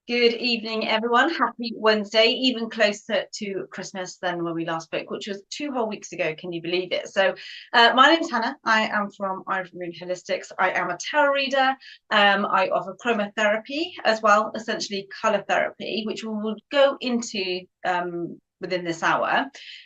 Good evening, everyone. Happy Wednesday, even closer to Christmas than when we last spoke, which was 2 whole weeks ago. Can you believe it? So my name's Hannah. I am from Ivory Moon Holistics. I am a tarot reader. I offer chromotherapy as well, essentially color therapy, which we will go into within this hour.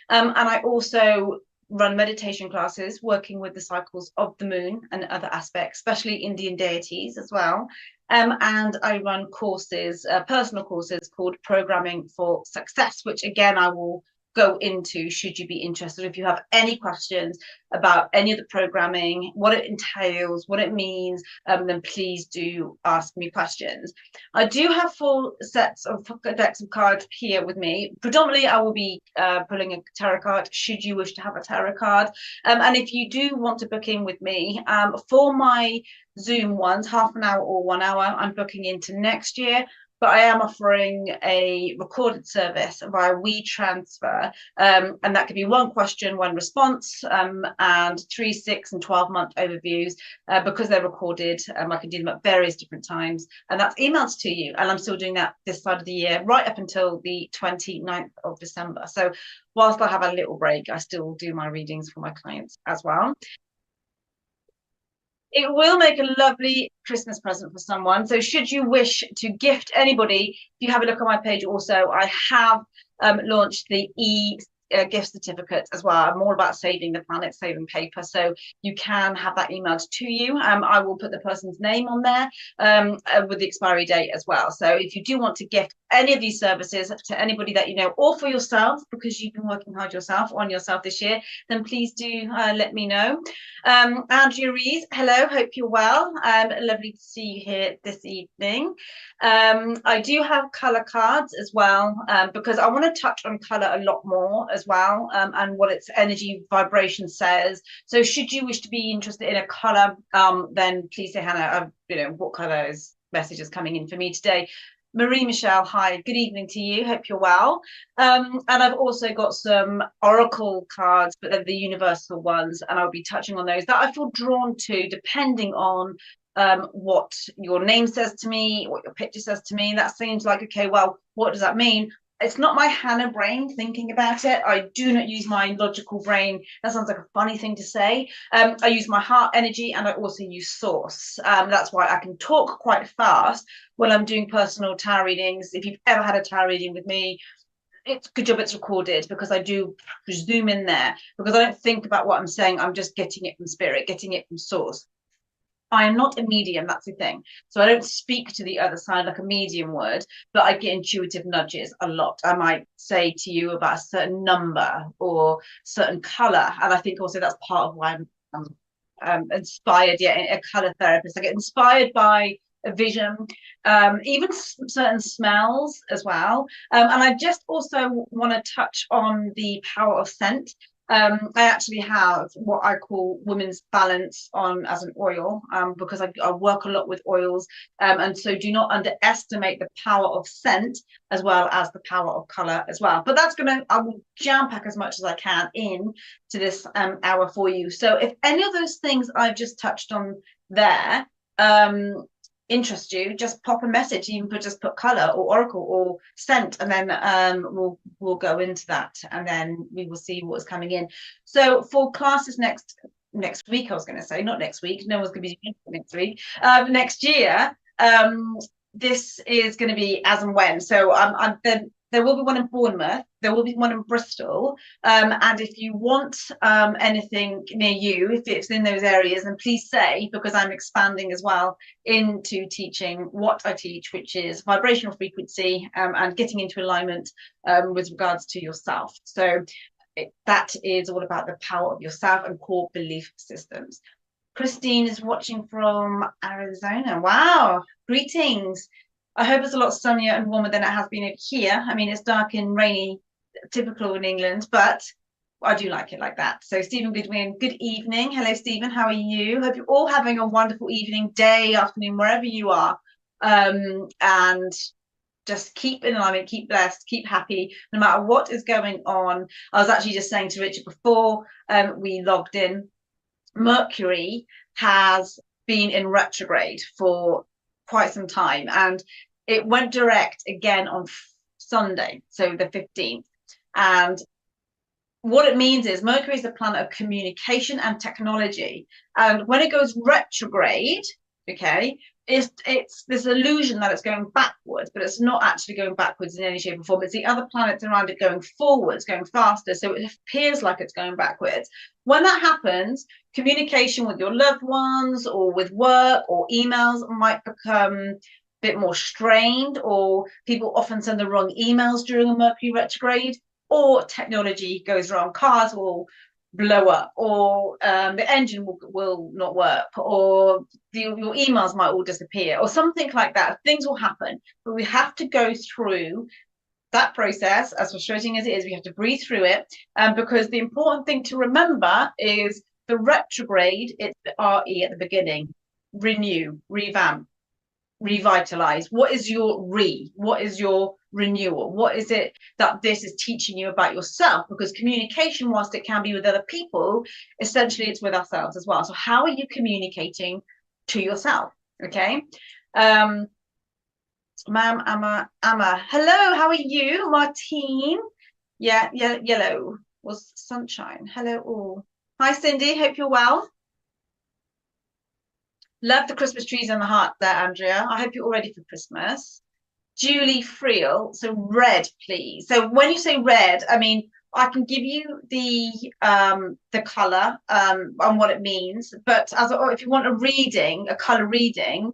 And I also run meditation classes working with the cycles of the moon and other aspects, especially Indian deities as well. And I run courses, personal courses called Programming for Success, which again, I will go into should you be interested. If you have any questions about any of the programming, what it entails, what it means, then please do ask me questions. I do have full sets of decks of cards here with me. Predominantly, I will be pulling a tarot card should you wish to have a tarot card. And if you do want to book in with me for my Zoom ones, half an hour or 1 hour, I'm booking into next year. But I am offering a recorded service via WeTransfer, and that could be one question, one response, and 3, 6, and 12-month overviews because they're recorded. I can do them at various different times, and that's emailed to you. And I'm still doing that this side of the year, right up until the 29th of December. So whilst I have a little break, I still do my readings for my clients as well. It will make a lovely Christmas present for someone. So should you wish to gift anybody, if you have a look on my page also, I have launched the gift certificate as well. I'm all about saving the planet, saving paper. So you can have that emailed to you. I will put the person's name on there with the expiry date as well. So if you do want to gift any of these services to anybody that you know, or for yourself, because you've been working hard on yourself this year, then please do let me know. Andrea Rees, hello, hope you're well. Lovely to see you here this evening. I do have colour cards as well, because I want to touch on colour a lot more as well, and what its energy vibration says. So should you wish to be interested in a colour, then please say, Hannah, what colour is messages coming in for me today? Marie Michelle, hi, good evening to you. Hope you're well. And I've also got some oracle cards, but they're the universal ones, and I'll be touching on those that I feel drawn to depending on what your name says to me, what your picture says to me. That seems like, okay, well, what does that mean? It's not my Hannah brain thinking about it. I do not use my logical brain. That sounds like a funny thing to say. I use my heart energy, and I also use source. That's why I can talk quite fast when I'm doing personal tarot readings. If you've ever had a tarot reading with me, it's good job it's recorded, because I do zoom in there, because I don't think about what I'm saying. I'm just getting it from spirit, getting it from source. I am not a medium, that's the thing. So I don't speak to the other side like a medium would, but I get intuitive nudges a lot. I might say to you about a certain number or certain colour. And I think also that's part of why I'm inspired, a colour therapist. I get inspired by a vision, even certain smells as well. And I just also want to touch on the power of scent. I actually have what I call women's balance on as an oil, because I work a lot with oils, and so do not underestimate the power of scent as well as the power of color as well. But I will jam pack as much as I can in to this hour for you. So if any of those things I've just touched on there interest you, just pop a message. You can just put color or oracle or scent, and then we'll go into that, and then we will see what's coming in. So for classes next week, I was going to say, not next week, no one's going to be doing next week, next year, this is going to be as and when. So there will be one in Bournemouth, there will be one in Bristol, and if you want anything near you, if it's in those areas, then please say, because I'm expanding as well into teaching what I teach, which is vibrational frequency, and getting into alignment with regards to yourself. So that is all about the power of yourself and core belief systems. Christine is watching from Arizona. Wow, greetings. I hope it's a lot sunnier and warmer than it has been here. I mean, it's dark and rainy, typical in England, but I do like it like that. So Stephen Goodwin, good evening. Hello, Stephen. How are you? Hope you're all having a wonderful evening, day, afternoon, wherever you are. And just keep in alignment, keep blessed, keep happy, no matter what is going on. I was actually just saying to Richard before we logged in, Mercury has been in retrograde for quite some time, and It went direct again on Sunday, so the 15th. And what it means is Mercury is the planet of communication and technology. And when it goes retrograde, okay, it's this illusion that it's going backwards, but it's not actually going backwards in any shape or form. It's the other planets around it going forwards, going faster. So it appears like it's going backwards. When that happens, communication with your loved ones or with work or emails might become a bit more strained, or people often send the wrong emails during a Mercury retrograde, or technology goes wrong. Cars will blow up, or the engine will not work, or your emails might all disappear, or something like that. Things will happen, but we have to go through that process, as frustrating as it is. We have to breathe through it, because the important thing to remember is the retrograde, it's the RE at the beginning. Renew, revamp, revitalize. What is your what is your renewal? What is it that this is teaching you about yourself? Because communication, whilst it can be with other people, essentially it's with ourselves as well. So how are you communicating to yourself? Okay. Ma'am Amma, hello, how are you? Martine, yeah, yellow was sunshine. Hello all. Hi Cindy, hope you're well. Love the Christmas trees and the heart there, Andrea. I hope you're all ready for Christmas. Julie Friel, so red, please. So when you say red, I mean, I can give you the color and what it means, but if you want a color reading,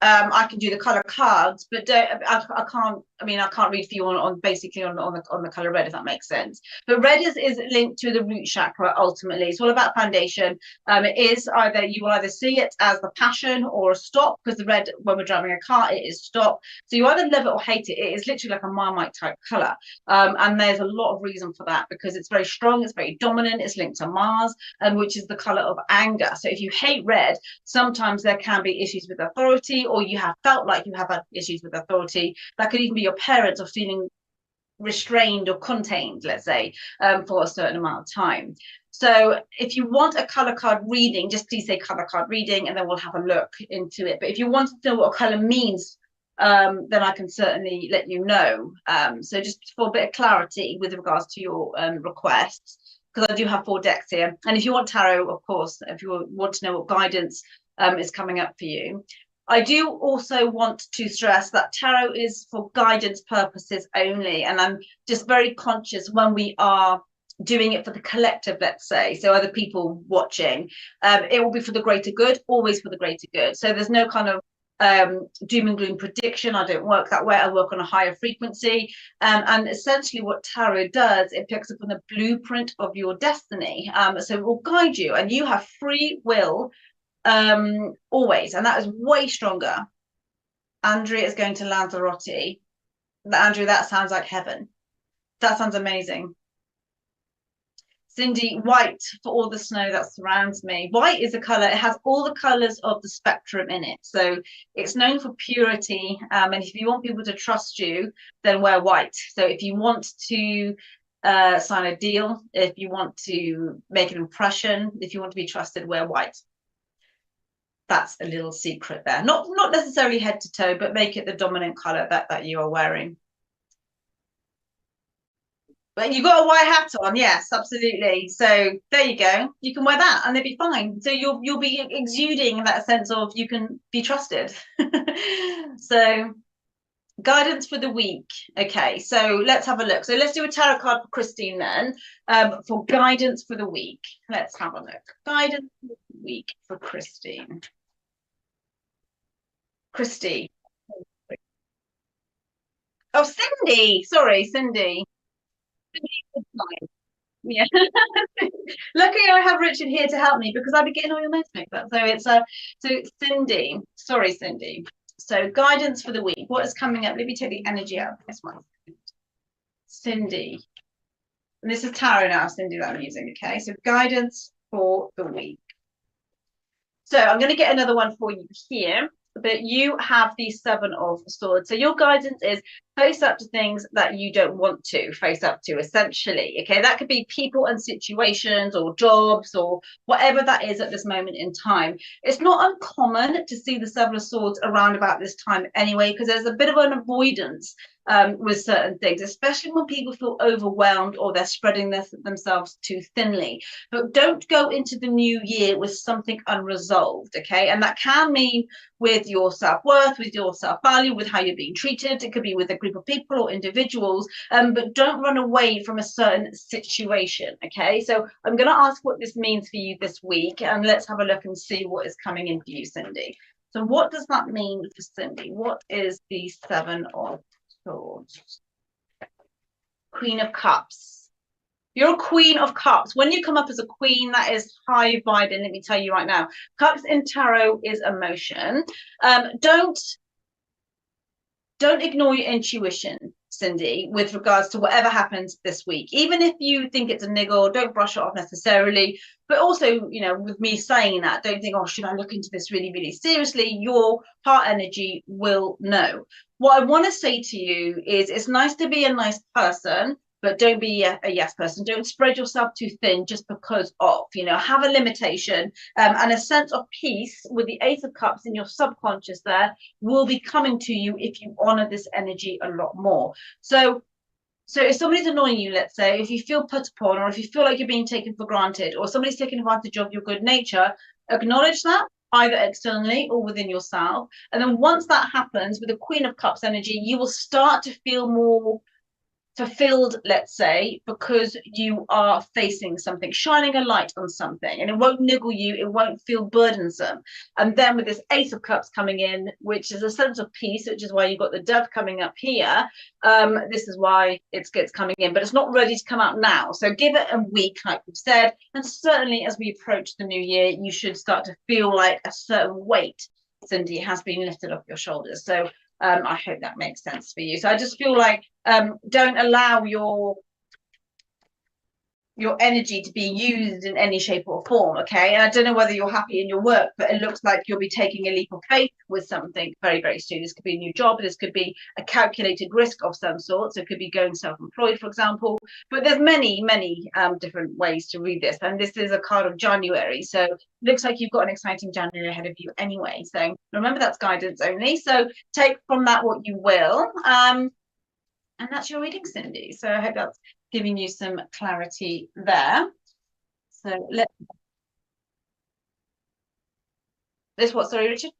I can do the color cards, but I can't. I mean, I can't read for you on basically on the color red, if that makes sense. But red is linked to the root chakra. Ultimately, it's all about foundation. It is either you will either see it as the passion or a stop, because the red, when we're driving a car, it is stop. So you either love it or hate it. It is literally like a Marmite type color, and there's a lot of reason for that, because it's very strong, it's very dominant, it's linked to Mars, and which is the color of anger. So if you hate red, sometimes there can be issues with authority, or you have felt like you have had issues with authority. That could even be your parents, or feeling restrained or contained, let's say, for a certain amount of time. So if you want a color card reading, just please say color card reading, and then we'll have a look into it. But if you want to know what a color means, then I can certainly let you know. So just for a bit of clarity with regards to your requests, because I do have 4 decks here. And if you want tarot, of course, if you want to know what guidance is coming up for you. I do also want to stress that tarot is for guidance purposes only. And I'm just very conscious when we are doing it for the collective, let's say, so other people watching, it will be for the greater good, always for the greater good. So there's no kind of doom and gloom prediction. I don't work that way. I work on a higher frequency, and essentially what tarot does, it picks up on the blueprint of your destiny. So it will guide you, and you have free will always, and that is way stronger. Andrea is going to Lanzarote. Andrew, that sounds like heaven. That sounds amazing. Cindy, white for all the snow that surrounds me. White is a color, it has all the colors of the spectrum in it. So it's known for purity. And if you want people to trust you, then wear white. So if you want to sign a deal, if you want to make an impression, if you want to be trusted, wear white. That's a little secret there. Not necessarily head to toe, but make it the dominant color that you are wearing. But you've got a white hat on, yes, absolutely. So there you go. You can wear that and they'll be fine. So you'll be exuding that sense of you can be trusted. So guidance for the week. Okay, so let's have a look. So let's do a tarot card for Christine then, for guidance for the week. Let's have a look. Guidance for the week for Christine. Christy. Oh, Cindy. Sorry, Cindy. Yeah. Luckily I have Richard here to help me, because I'd be getting all your notes mixed up. So it's Cindy. Sorry, Cindy. So guidance for the week. What is coming up? Let me take the energy out of this one. Cindy. And this is tarot now, Cindy, that I'm using. Okay. So guidance for the week. So I'm going to get another one for you here. But you have the 7 of Swords. So your guidance is face up to things that you don't want to face up to, essentially. Okay, that could be people and situations or jobs or whatever that is at this moment in time. It's not uncommon to see the Seven of Swords around about this time anyway, because there's a bit of an avoidance with certain things, especially when people feel overwhelmed or they're spreading themselves too thinly. But don't go into the new year with something unresolved, okay? And that can mean with your self-worth, with your self-value, with how you're being treated. It could be with a group of people or individuals, but don't run away from a certain situation, okay? So I'm going to ask what this means for you this week, and let's have a look and see what is coming in for you, Cindy. So what does that mean for Cindy? What is the Seven of Swords? Queen of Cups. You're a Queen of Cups. When you come up as a queen, that is high vibing. Let me tell you right now. Cups in tarot is emotion. Don't ignore your intuition, Cindy, with regards to whatever happens this week. Even if you think it's a niggle, don't brush it off necessarily. But also, you know, with me saying that, don't think, oh, should I look into this really, really seriously? Your heart energy will know. What I want to say to you is it's nice to be a nice person, but don't be a yes person. Don't spread yourself too thin just because of, you know, have a limitation, and a sense of peace with the Ace of Cups in your subconscious there will be coming to you if you honor this energy a lot more. So if somebody's annoying you, let's say, if you feel put upon, or if you feel like you're being taken for granted, or somebody's taking advantage of your good nature, acknowledge that either externally or within yourself. And then once that happens with the Queen of Cups energy, you will start to feel more fulfilled, let's say, because you are facing something, shining a light on something, and it won't niggle you, it won't feel burdensome. And then with this Ace of Cups coming in, which is a sense of peace, which is why you've got the Dove coming up here, this is why it's coming in, but it's not ready to come out now. So give it a week, like we've said, and certainly as we approach the new year, you should start to feel like a certain weight, Cindy, has been lifted off your shoulders. So I hope that makes sense for you. So I just feel like don't allow your energy to be used in any shape or form, okay? And I don't know whether you're happy in your work, but it looks like you'll be taking a leap of faith with something very, very soon. This could be a new job. This could be a calculated risk of some sort. So it could be going self-employed, for example. But there's many, many different ways to read this. And this is a card of January. So it looks like you've got an exciting January ahead of you anyway. So remember, that's guidance only. So take from that what you will. And that's your reading, Cindy. So I hope that's giving you some clarity there. So this what, sorry, Richard?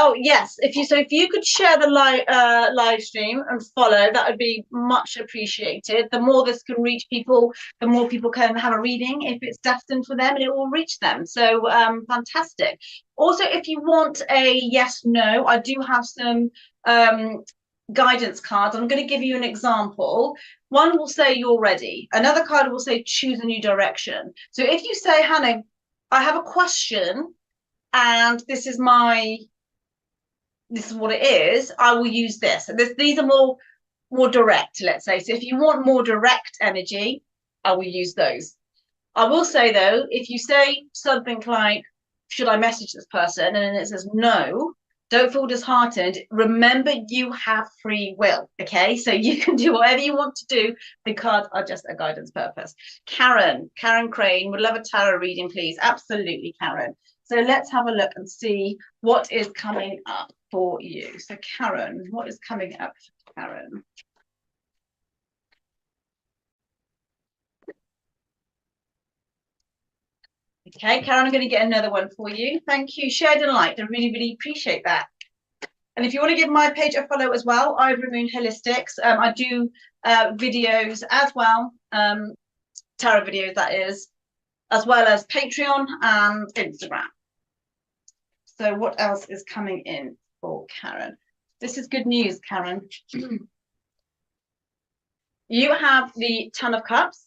Oh yes, if you could share the live stream and follow, that would be much appreciated. The more this can reach people, the more people can have a reading if it's destined for them, and it will reach them. So fantastic. Also, if you want a yes, no, I do have some guidance cards. I'm going to give you an example. One will say you're ready. Another card will say choose a new direction. So if you say, Hannah, I have a question, and this is what it is, I will use this. And these are more direct, let's say. So if you want more direct energy, I will use those. I will say though, if you say something like, should I message this person? And then it says no, don't feel disheartened. Remember, you have free will, okay? So you can do whatever you want to do. The cards are just a guidance purpose. Karen Crane would love a tarot reading, please. Absolutely, Karen. So let's have a look and see what is coming up for you. So Karen, what is coming up for Karen? Okay, Karen, I'm going to get another one for you. Thank you. Shared and liked. I really, really appreciate that. And if you want to give my page a follow as well, Ivory Moon Holistics. I do videos as well, tarot videos that is, as well as Patreon and Instagram. So what else is coming in for Karen? This is good news, Karen. You have the Ten of Cups.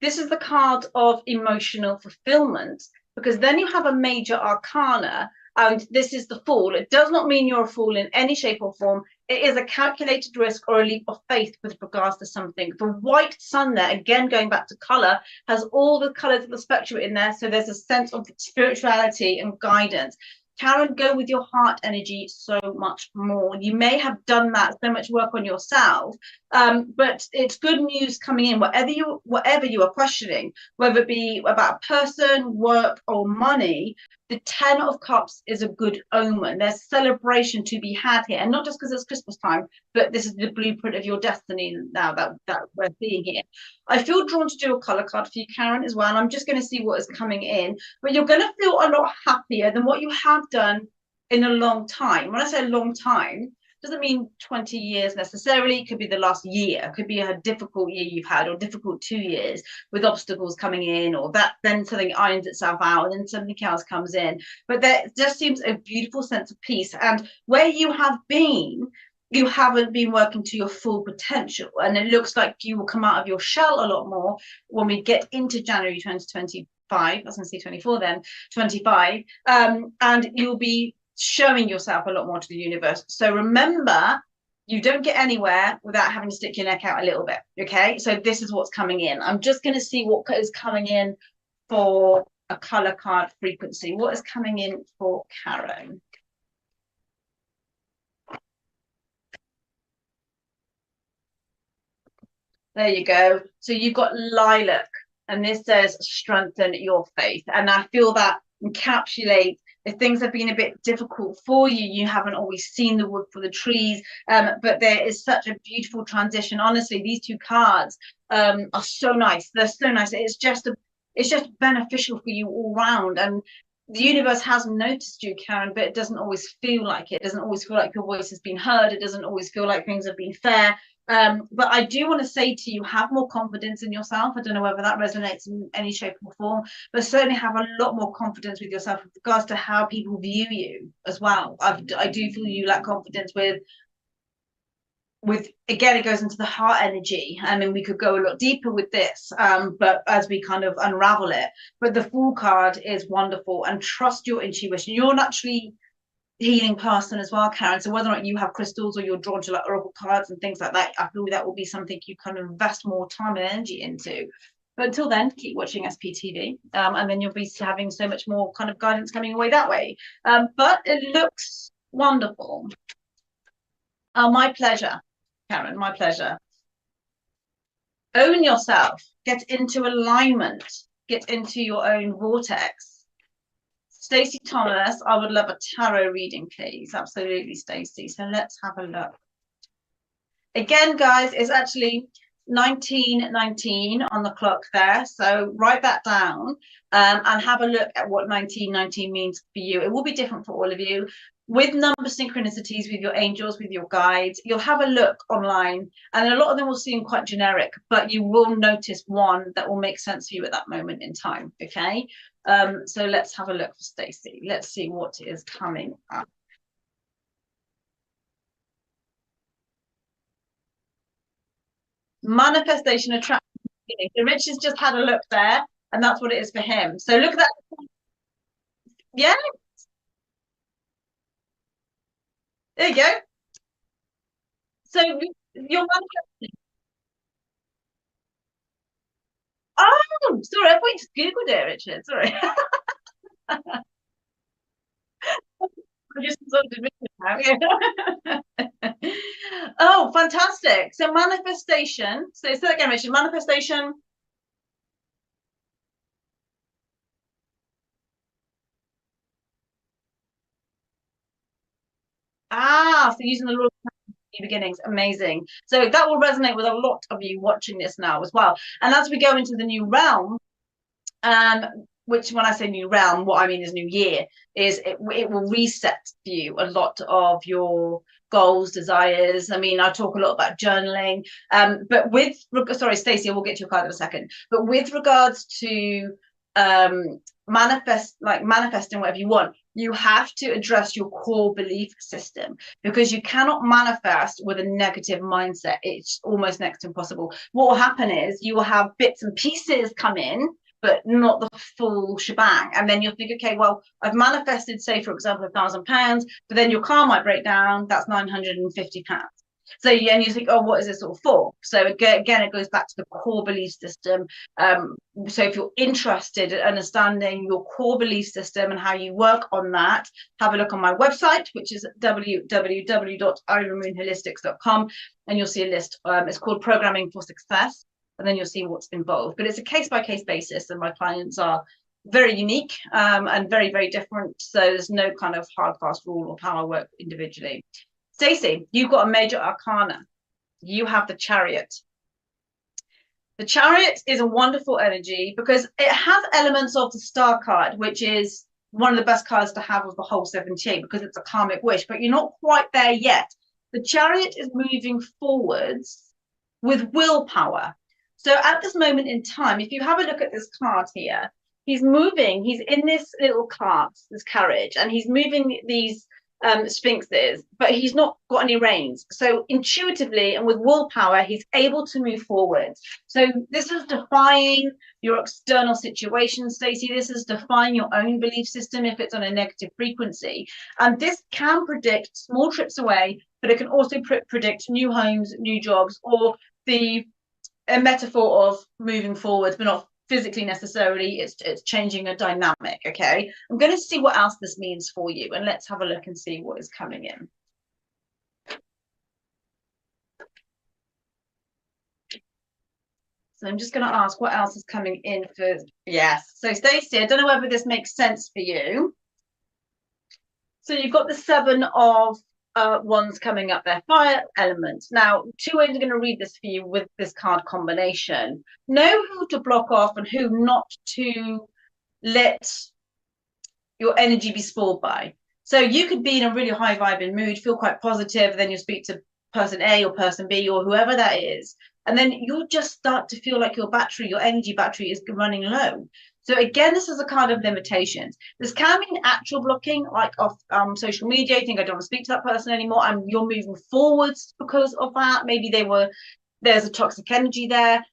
This is the card of emotional fulfillment, because then you have a major arcana, and this is the Fool. It does not mean you're a fool in any shape or form. It is a calculated risk or a leap of faith with regards to something. The white sun there, again, going back to color, has all the colors of the spectrum in there. So there's a sense of spirituality and guidance. Karen, go with your heart energy so much more. You may have done that, so much work on yourself, but it's good news coming in. Whatever you are questioning, whether it be about a person, work, or money, the Ten of Cups is a good omen. There's celebration to be had here, and not just because it's Christmas time, but this is the blueprint of your destiny now that we're seeing here. I feel drawn to do a color card for you, Karen, as well. And I'm just going to see what is coming in, but you're going to feel a lot happier than what you have done in a long time. When I say a long time, doesn't mean 20 years necessarily. It could be the last year. It could be a difficult year you've had, or difficult 2 years with obstacles coming in, or that then something irons itself out and then something else comes in. But there just seems a beautiful sense of peace. And where you have been, you haven't been working to your full potential, and it looks like you will come out of your shell a lot more when we get into January 2025. I was going to say 24 then, 25, and you'll be showing yourself a lot more to the universe. So remember, you don't get anywhere without having to stick your neck out a little bit. Okay, so this is what's coming in. I'm just going to see what is coming in for a color card frequency. What is coming in for Karen? There you go. So you've got lilac, and this says strengthen your faith. And I feel that encapsulates, if things have been a bit difficult for you, you haven't always seen the wood for the trees, but there is such a beautiful transition. Honestly, these two cards are so nice. They're so nice. It's just beneficial for you all round. And the universe has noticed you, Karen, but it doesn't always feel like it. It doesn't always feel like your voice has been heard. It doesn't always feel like things have been fair. But I do want to say to you, have more confidence in yourself. I don't know whether that resonates in any shape or form, but certainly have a lot more confidence with yourself with regards to how people view you as well. I do feel you lack confidence with again, it goes into the heart energy. I mean, we could go a lot deeper with this, but as we kind of unravel it, but the Fool card is wonderful, and trust your intuition. You're naturally healing person as well, Karen. So whether or not you have crystals or you're drawn to like oracle cards and things like that, I feel that will be something you kind of invest more time and energy into. But until then, keep watching SPTV, and then you'll be having so much more kind of guidance coming away that way. But it looks wonderful. My pleasure, Karen, my pleasure. Own yourself, get into alignment, get into your own vortex. Stacey Thomas, I would love a tarot reading, please. Absolutely, Stacey. So let's have a look. Again, guys, it's actually 1919 on the clock there. So write that down, and have a look at what 1919 means for you. It will be different for all of you. With number synchronicities, with your angels, with your guides, you'll have a look online, and a lot of them will seem quite generic, but you will notice one that will make sense for you at that moment in time. Okay, so let's have a look for Stacey. Let's see what is coming up. Manifestation, attraction. So Rich has just had a look there, and that's what it is for him. So look at that. Yeah, there you go. So you're manifesting. Oh, sorry, I thought you just Googled it, Richard. Sorry. I just sort of admitted now. Yeah. Oh, fantastic. So manifestation. So say that again, Richard. Manifestation. So using the law of new beginnings. Amazing. So that will resonate with a lot of you watching this now as well. And as we go into the new realm, which when I say new realm, what I mean is new year, is it will reset for you a lot of your goals, desires. I mean, I talk a lot about journaling, but sorry, Stacey, we'll get to your card in a second. But with regards to manifesting whatever you want, you have to address your core belief system, because you cannot manifest with a negative mindset. It's almost next to impossible. What will happen is you will have bits and pieces come in, but not the full shebang. And then you'll think, okay, well, I've manifested, say, for example, £1,000, but then your car might break down. That's £950. So and you think, oh, what is this all for? So again, it goes back to the core belief system. So if you're interested in understanding your core belief system and how you work on that, have a look on my website, which is www.ironmoonholistics.com, and you'll see a list. It's called Programming for Success, and then you'll see what's involved. But it's a case-by-case basis, and my clients are very unique and very, very different. So there's no kind of hard, fast rule of how I work individually. Stacey, you've got a major arcana. You have the Chariot. The Chariot is a wonderful energy because it has elements of the Star card, which is one of the best cards to have of the whole 78 because it's a karmic wish, but you're not quite there yet. The Chariot is moving forwards with willpower. So at this moment in time, if you have a look at this card here, he's moving, he's in this little cart, this carriage, and he's moving these sphinxes, but he's not got any reins. So intuitively and with willpower, he's able to move forward. So this is defying your external situation, Stacey. This is defying your own belief system if it's on a negative frequency. And this can predict small trips away, but it can also predict new homes, new jobs, or a metaphor of moving forward, but not physically necessarily. It's changing a dynamic. Okay, I'm going to see what else this means for you, and let's have a look and see what is coming in. So I'm just going to ask what else is coming in for, yes. So Stacey, I don't know whether this makes sense for you. So you've got the 7 of wands coming up there, fire element. Now, 2 ways I'm going to read this for you with this card combination. Know who to block off and who not to let your energy be spoiled by. So you could be in a really high vibing mood, feel quite positive, then you speak to person A or person B or whoever that is, and then you'll just start to feel like your energy battery is running low. So again, this is a kind of limitations. This can mean actual blocking, like off social media. You think I don't want to speak to that person anymore, and you're moving forwards because of that. Maybe there's a toxic energy there.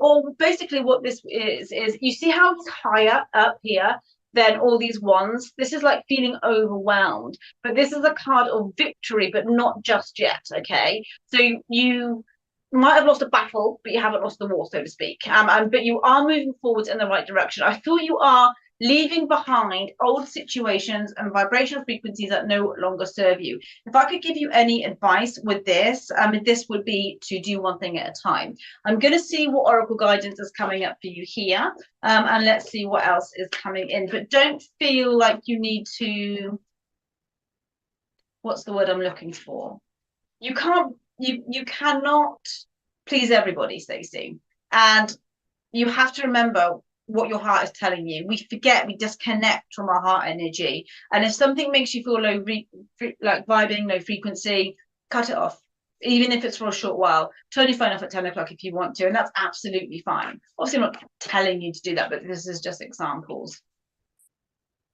Or basically what this is you see how it's higher up here than all these wands. This is like feeling overwhelmed, but this is a card of victory, but not just yet. Okay, so you might have lost a battle, but you haven't lost the war, so to speak. But you are moving forwards in the right direction. I feel you are leaving behind old situations and vibrational frequencies that no longer serve you. If I could give you any advice with this, this would be to do one thing at a time. I'm going to see what oracle guidance is coming up for you here, and let's see what else is coming in. But don't feel like you need to, what's the word I'm looking for? You cannot please everybody, Stacey. And you have to remember what your heart is telling you. We disconnect from our heart energy. And if something makes you feel low, like vibing, low frequency, cut it off. Even if it's for a short while. Turn your phone off at 10 o'clock if you want to, and that's absolutely fine. Obviously, I'm not telling you to do that, but this is just examples.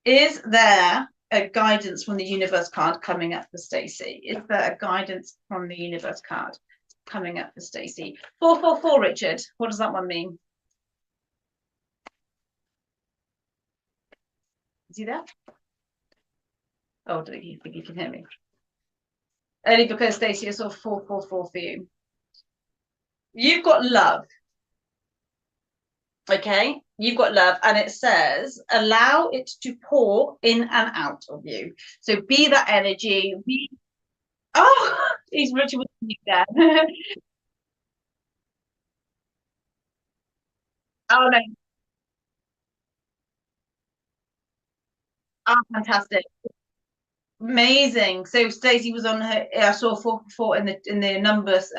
Is there a guidance from the universe card coming up for Stacey? Is there a guidance from the universe card coming up for Stacey? 444, Richard. What does that one mean? Is he there? Oh, do you think you can hear me? Only because Stacey, it's all 444 for you. You've got love. Okay, you've got love, and it says allow it to pour in and out of you. So be that energy. Oh, he's Richard with you there. Oh no. Oh, fantastic. Amazing. So Stacey was on her. I saw 444 in the numbers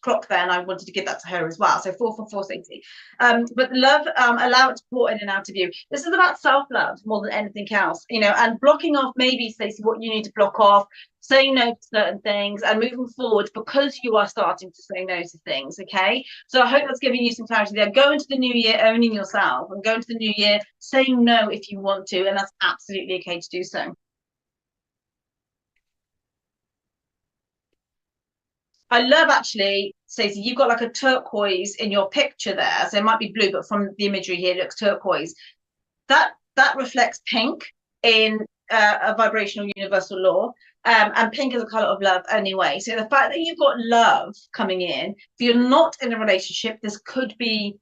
clock there, and I wanted to give that to her as well. So 444, Stacey. But love, allow it to pour in and out of you. This is about self-love more than anything else, and blocking off maybe, Stacey, what you need to block off, saying no to certain things, and moving forward because you are starting to say no to things. Okay. So I hope that's giving you some clarity there. Go into the new year owning yourself, and go into the new year saying no if you want to, and that's absolutely okay to do so. I love actually, Stacey, you've got like a turquoise in your picture there. So it might be blue, but from the imagery here, it looks turquoise. That reflects pink in a vibrational universal law, and pink is a color of love anyway. So the fact that you've got love coming in, if you're not in a relationship, this could be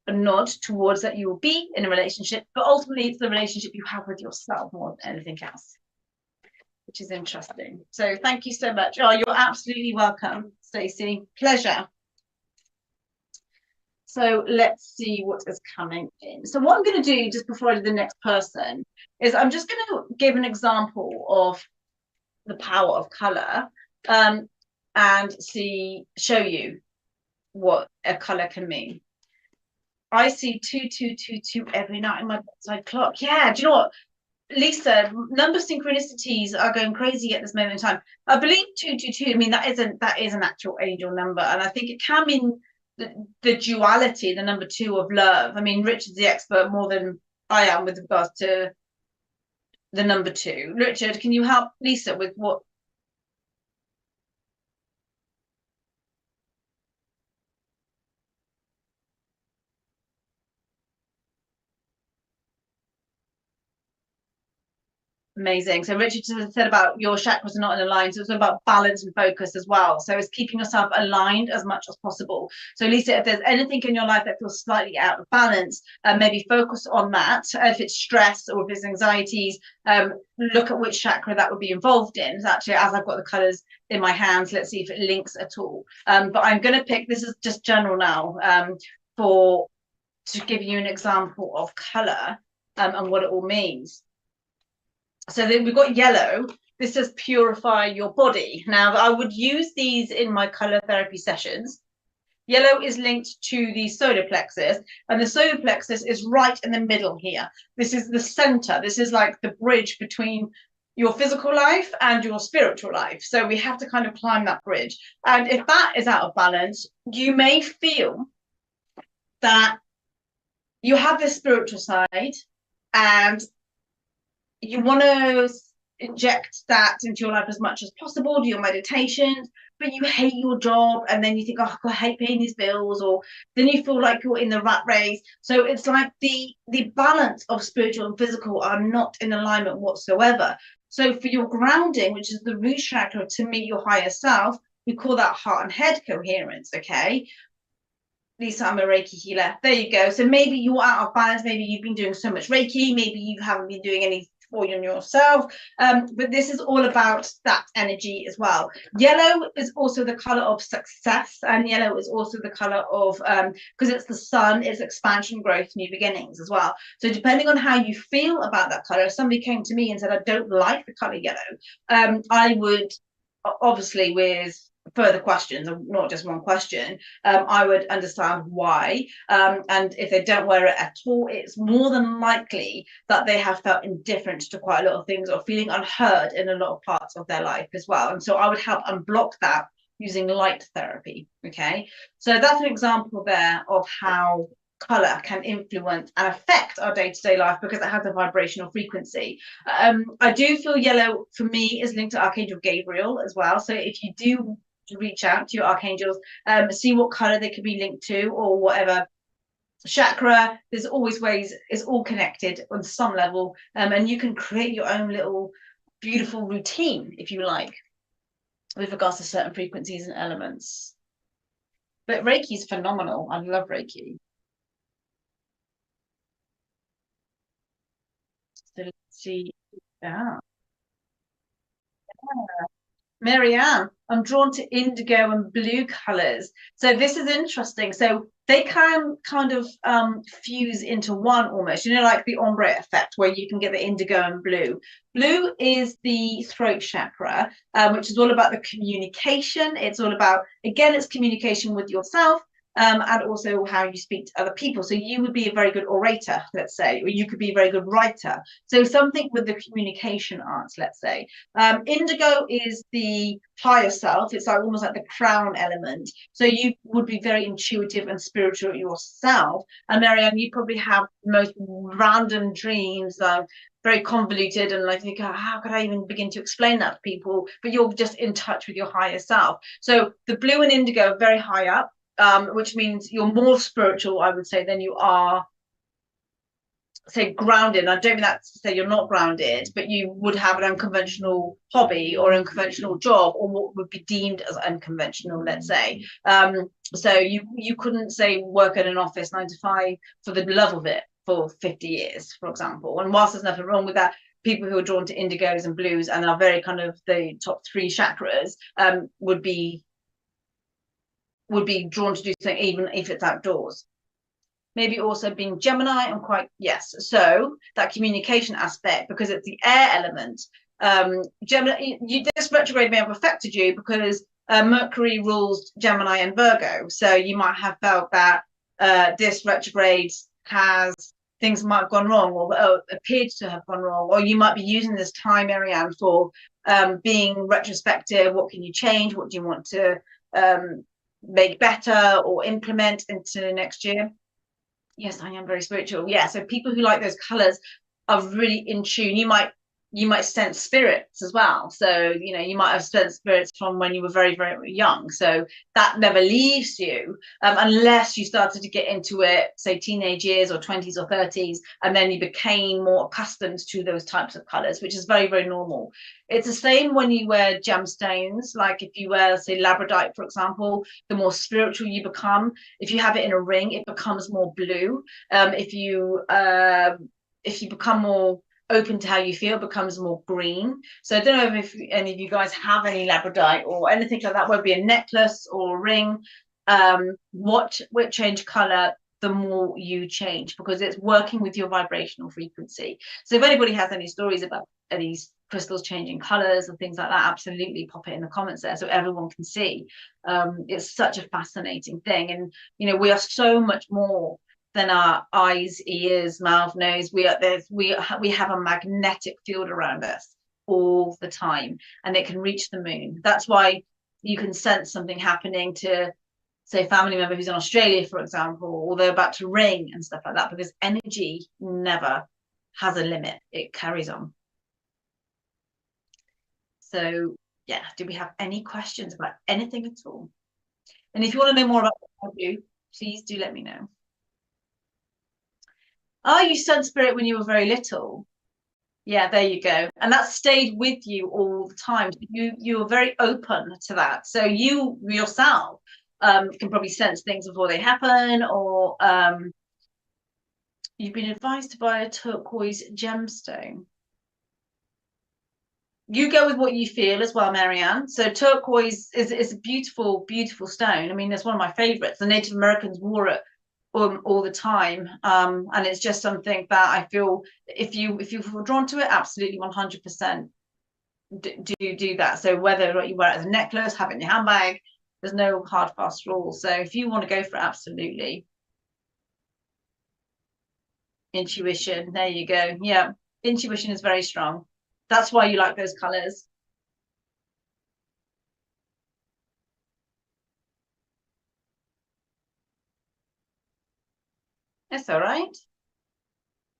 a nod towards that you will be in a relationship, but ultimately it's the relationship you have with yourself more than anything else, which is interesting. So thank you so much. Oh, you're absolutely welcome, Stacey. Pleasure. So let's see what is coming in. So what I'm going to do just before I do the next person is I'm just going to give an example of the power of color, and show you what a color can mean. I see 2222 every night in my bedside clock. Yeah, do you know what, Lisa? Number synchronicities are going crazy at this moment in time. I believe 222. I mean, that is an actual angel number, and I think it can mean the duality, the number 2 of love. I mean, Richard's the expert more than I am with regards to the number 2. Richard, can you help Lisa with what? Amazing. So Richard said about your chakras are not in line. So it's about balance and focus as well. So it's keeping yourself aligned as much as possible. So Lisa, if there's anything in your life that feels slightly out of balance, maybe focus on that. If it's stress or if it's anxieties, look at which chakra that would be involved in. So actually, as I've got the colors in my hands, let's see if it links at all. But I'm going to pick, this is just general now, to give you an example of color and what it all means. So then we've got yellow. This says purify your body. Now, I would use these in my color therapy sessions. Yellow is linked to the solar plexus, and the solar plexus is right in the middle here. This is the center. This is like the bridge between your physical life and your spiritual life. So we have to kind of climb that bridge. And if that is out of balance, you may feel that you have this spiritual side and you want to inject that into your life as much as possible, do your meditations, but you hate your job, and then you think, oh, I hate paying these bills, or then you feel like you're in the rat race. So it's like the balance of spiritual and physical are not in alignment whatsoever. So for your grounding, which is the root chakra to meet your higher self, we call that heart and head coherence, okay? Lisa, I'm a Reiki healer. There you go. So maybe you're out of balance. Maybe you've been doing so much Reiki. Maybe you haven't been doing any for yourself, but this is all about that energy as well. Yellow is also the color of success, and yellow is also the color of because it's the sun, it's expansion, growth, new beginnings as well. So depending on how you feel about that color, if somebody came to me and said I don't like the color yellow, I would obviously, with further questions, not just one question, I would understand why, and if they don't wear it at all, it's more than likely that they have felt indifferent to quite a lot of things or feeling unheard in a lot of parts of their life as well. And so I would help unblock that using light therapy. Okay, so that's an example there of how color can influence and affect our day-to-day life because it has a vibrational frequency. I do feel yellow for me is linked to Archangel Gabriel as well. So if you do reach out to your archangels, see what color they could be linked to, or whatever chakra. There's always ways. It's all connected on some level, and you can create your own little beautiful routine if you like with regards to certain frequencies and elements. But Reiki is phenomenal. I love Reiki. So let's see. Yeah. Marianne, I'm drawn to indigo and blue colors. So this is interesting. So they can kind of fuse into one almost, you know, like the ombre effect where you can get the indigo and blue. Blue is the throat chakra, which is all about the communication. It's all about, again, it's communication with yourself, and also how you speak to other people. So you would be a very good orator, let's say, or you could be a very good writer. So something with the communication arts, let's say. Indigo is the higher self. It's like almost like the crown element. So you would be very intuitive and spiritual yourself. And Marianne, you probably have the most random dreams, very convoluted, and like, how could I even begin to explain that to people? But you're just in touch with your higher self. So the blue and indigo are very high up, which means you're more spiritual, I would say, than you are say grounded. I don't mean that to say you're not grounded, but you would have an unconventional hobby or unconventional job, or what would be deemed as unconventional, let's say. So you couldn't say work in an office 9 to 5 for the love of it for 50 years, for example. And whilst there's nothing wrong with that, people who are drawn to indigos and blues and are very kind of the top 3 chakras would be drawn to do something even if it's outdoors. Maybe also being Gemini, I'm quite, yes. So that communication aspect, because it's the air element. Gemini, this retrograde may have affected you because Mercury rules Gemini and Virgo. So you might have felt that this retrograde has, things might have gone wrong, or appeared to have gone wrong, or you might be using this time, Marianne, for being retrospective. What can you change? What do you want to make better or implement into next year? Yes, I am very spiritual. Yeah, so people who like those colors are really in tune. You might sense spirits as well. So, you know, you might have sensed spirits from when you were very, very young. So that never leaves you unless you started to get into it, say, teenage years or 20s or 30s, and then you became more accustomed to those types of colors, which is very, very normal. It's the same when you wear gemstones. Like if you wear, say, labradorite, for example, the more spiritual you become. If you have it in a ring, it becomes more blue. If you become more open to how you feel, becomes more green. So I don't know if any of you guys have any labradorite or anything like that, whether it be a necklace or a ring. What will change color the more you change, because it's working with your vibrational frequency. So if anybody has any stories about these crystals changing colors and things like that, absolutely pop it in the comments there so everyone can see. It's such a fascinating thing, and you know, we are so much more than our eyes, ears, mouth, nose. We have a magnetic field around us all the time, and it can reach the moon. That's why you can sense something happening to, say, a family member who's in Australia, for example, or they're about to ring and stuff like that, because energy never has a limit. It carries on. So yeah, do we have any questions about anything at all? And if you want to know more about what I do, please do let me know. Oh, you sun spirit when you were very little. Yeah, there you go. And that stayed with you all the time. You were very open to that. So you yourself can probably sense things before they happen, or you've been advised to buy a turquoise gemstone. You go with what you feel as well, Marianne. So turquoise is a beautiful, beautiful stone. I mean, it's one of my favorites. The Native Americans wore it all the time, and it's just something that I feel if you feel drawn to it, absolutely 100% do that. So whether you wear it as a necklace, have it in your handbag, there's no hard fast rule. So if you want to go for it, absolutely. Intuition, there you go. Yeah, intuition is very strong. That's why you like those colors. That's all right.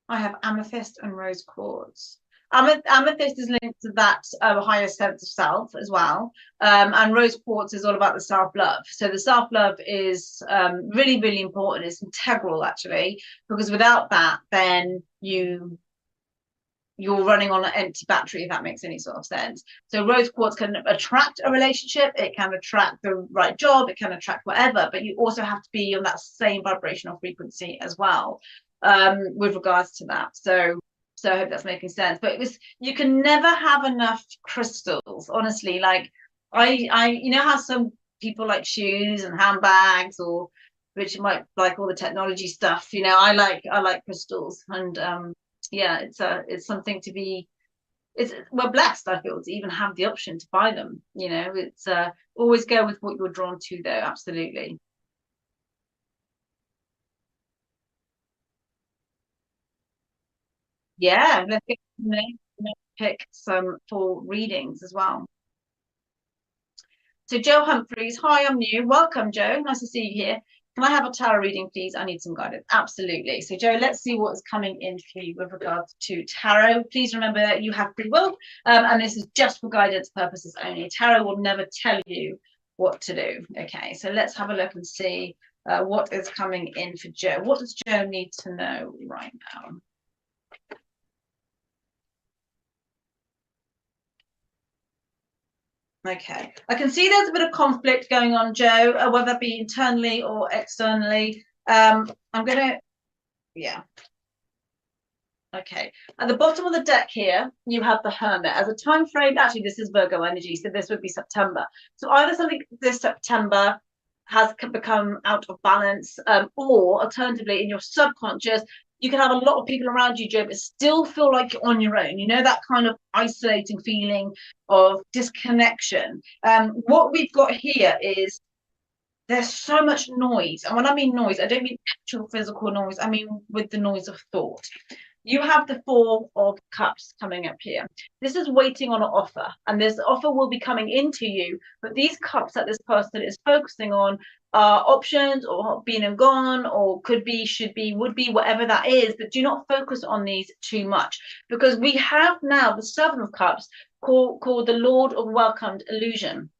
I have amethyst and rose quartz. Amethyst is linked to that higher sense of self as well. And rose quartz is all about the self-love. So the self-love is really, really important. It's integral, actually, because without that, then you're running on an empty battery, if that makes any sort of sense. So rose quartz can attract a relationship, it can attract the right job, it can attract whatever, but you also have to be on that same vibrational frequency as well, with regards to that. So I hope that's making sense. But you can never have enough crystals, honestly. Like I you know how some people like shoes and handbags, or which might like all the technology stuff, you know, I like crystals, and yeah, it's something to be, we're blessed, I feel, to even have the option to buy them. You know, it's always go with what you're drawn to, though. Absolutely. Yeah, let's get, pick some full readings as well. So Joe Humphreys, hi, I'm new. Welcome, Joe. Nice to see you here. Can I have a tarot reading, please? I need some guidance. Absolutely. So Joe, let's see what is coming in for you with regards to tarot. Please remember you have free will, and this is just for guidance purposes only. Tarot will never tell you what to do. Okay, so let's have a look and see what is coming in for Joe. What does Joe need to know right now? Okay, I can see there's a bit of conflict going on, Joe, whether that be internally or externally. I'm gonna, yeah. Okay, at the bottom of the deck here, you have the Hermit as a time frame. Actually, this is Virgo energy, so this would be September. So either something this September has become out of balance, or alternatively, in your subconscious, you can have a lot of people around you, Joe, but still feel like you're on your own. You know, that kind of isolating feeling of disconnection. What we've got here is there's so much noise. And when I mean noise, I don't mean actual physical noise. I mean with the noise of thought. You have the Four of Cups coming up here. This is waiting on an offer, and this offer will be coming into you. But these cups that this person is focusing on are options, or been and gone, or could be, should be, would be, whatever that is. But do not focus on these too much, because we have now the Seven of Cups called the Lord of Welcomed Illusion.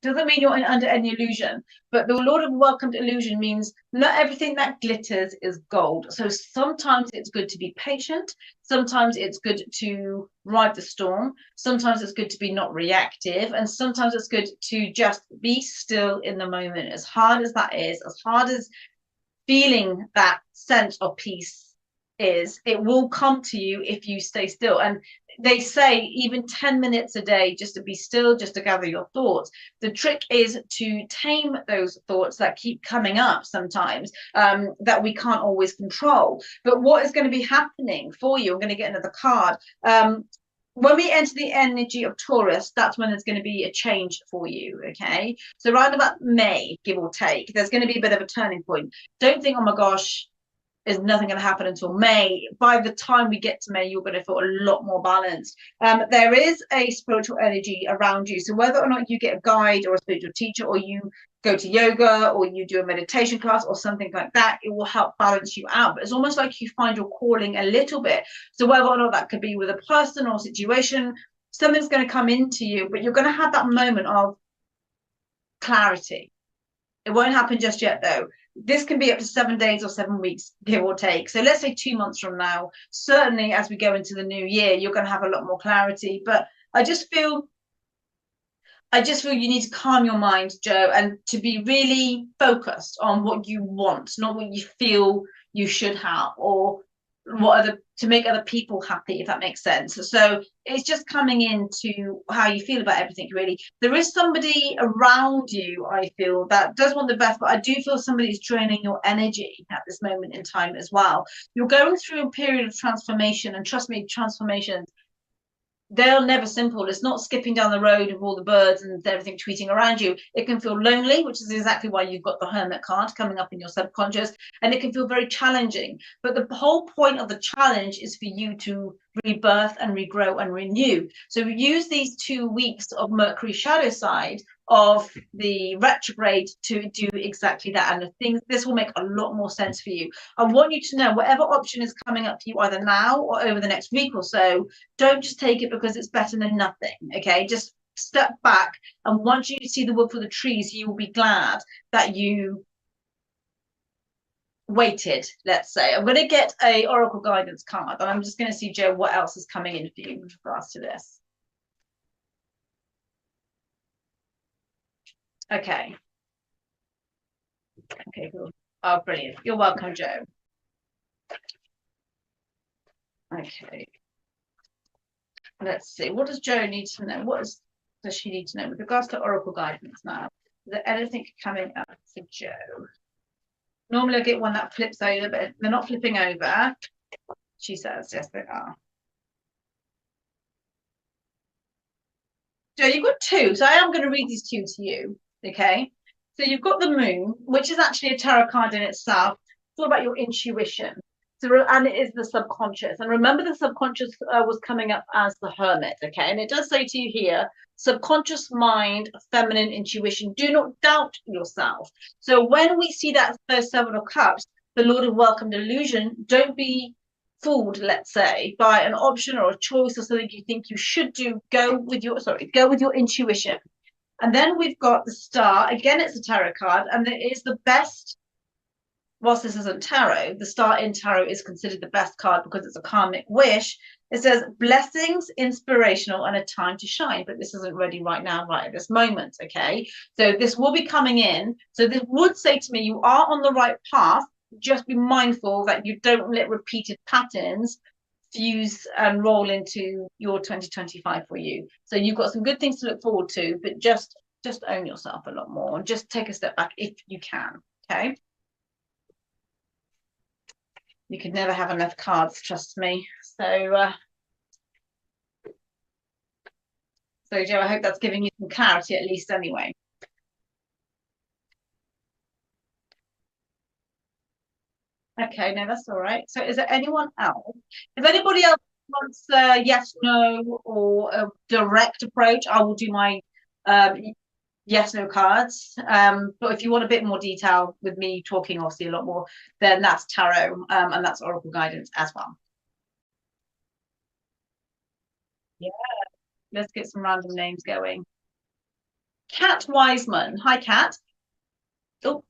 Doesn't mean you're under any illusion, but the Lord of Welcomed Illusion means not everything that glitters is gold. So sometimes it's good to be patient. Sometimes it's good to ride the storm. Sometimes it's good to be not reactive. And sometimes it's good to just be still in the moment. As hard as that is, as hard as feeling that sense of peace is, it will come to you if you stay still. And they say even 10 minutes a day just to be still, just to gather your thoughts. The trick is to tame those thoughts that keep coming up sometimes, that we can't always control. But what is going to be happening for you, I'm going to get another card, when we enter the energy of Taurus, that's when there's going to be a change for you. Okay, so around about May, give or take, there's going to be a bit of a turning point. Don't think, oh my gosh, is nothing going to happen until May. By the time we get to May, you're going to feel a lot more balanced. There is a spiritual energy around you. So whether or not you get a guide or a spiritual teacher, or you go to yoga, or you do a meditation class or something like that, it will help balance you out. But it's almost like you find your calling a little bit. So whether or not that could be with a person or situation, something's going to come into you, but you're going to have that moment of clarity. It won't happen just yet, though. This can be up to 7 days or 7 weeks, give or take. So let's say 2 months from now, certainly as we go into the new year, you're going to have a lot more clarity. But I just feel you need to calm your mind, Joe, and to be really focused on what you want, not what you feel you should have, or to make other people happy, if that makes sense. So it's just coming into how you feel about everything, really. There is somebody around you, I feel, that does want the best, but I do feel somebody is draining your energy at this moment in time as well. You're going through a period of transformation, and trust me, transformations, they're never simple. It's not skipping down the road with all the birds and everything tweeting around you. It can feel lonely, which is exactly why you've got the Hermit card coming up in your subconscious, and it can feel very challenging. But the whole point of the challenge is for you to rebirth and regrow and renew. So we use these 2 weeks of Mercury shadow side of the retrograde to do exactly that. And this will make a lot more sense for you. I want you to know, whatever option is coming up for you either now or over the next week or so, don't just take it because it's better than nothing. Okay, just step back, and once you see the wood for the trees, you will be glad that you waited. Let's say I'm going to get a oracle guidance card, and I'm just going to see, Joe, what else is coming in for you with regards to this. Okay, cool. Oh, brilliant. You're welcome, Joe. Okay, let's see, what does Joe need to know? Does she need to know with regards to oracle guidance now? Is there anything coming up for Joe? Normally I get one that flips over, but they're not flipping over. She says, yes, they are. Joe, you've got two, so I am going to read these two to you, okay? So you've got the moon, which is actually a tarot card in itself. It's all about your intuition. So, and it is the subconscious. And remember, the subconscious was coming up as the Hermit, okay? And it does say to you here, subconscious mind, feminine intuition. Do not doubt yourself. So when we see that first Seven of Cups, the Lord of Welcomed Illusion, don't be fooled, let's say, by an option or a choice or something you think you should do. Go with your intuition. And then we've got the Star. Again, it's a tarot card, and it is the best whilst this isn't tarot, the Star in Tarot is considered the best card because it's a karmic wish. It says blessings, inspirational, and a time to shine. But this isn't ready right now, right at this moment. Okay, so this will be coming in. So this would say to me, you are on the right path. Just be mindful that you don't let repeated patterns fuse and roll into your 2025 for you. So you've got some good things to look forward to, but just own yourself a lot more and just take a step back if you can. Okay. You could never have enough cards, trust me. So Joe, I hope that's giving you some clarity at least anyway. Okay, no, that's all right. So is there anyone else? If anybody else wants a yes, no, or a direct approach, I will do my um, yes, no cards. But if you want a bit more detail with me talking obviously a lot more, then that's tarot and that's oracle guidance as well. Yeah, let's get some random names going. Kat Wiseman. Hi, Kat. Oh,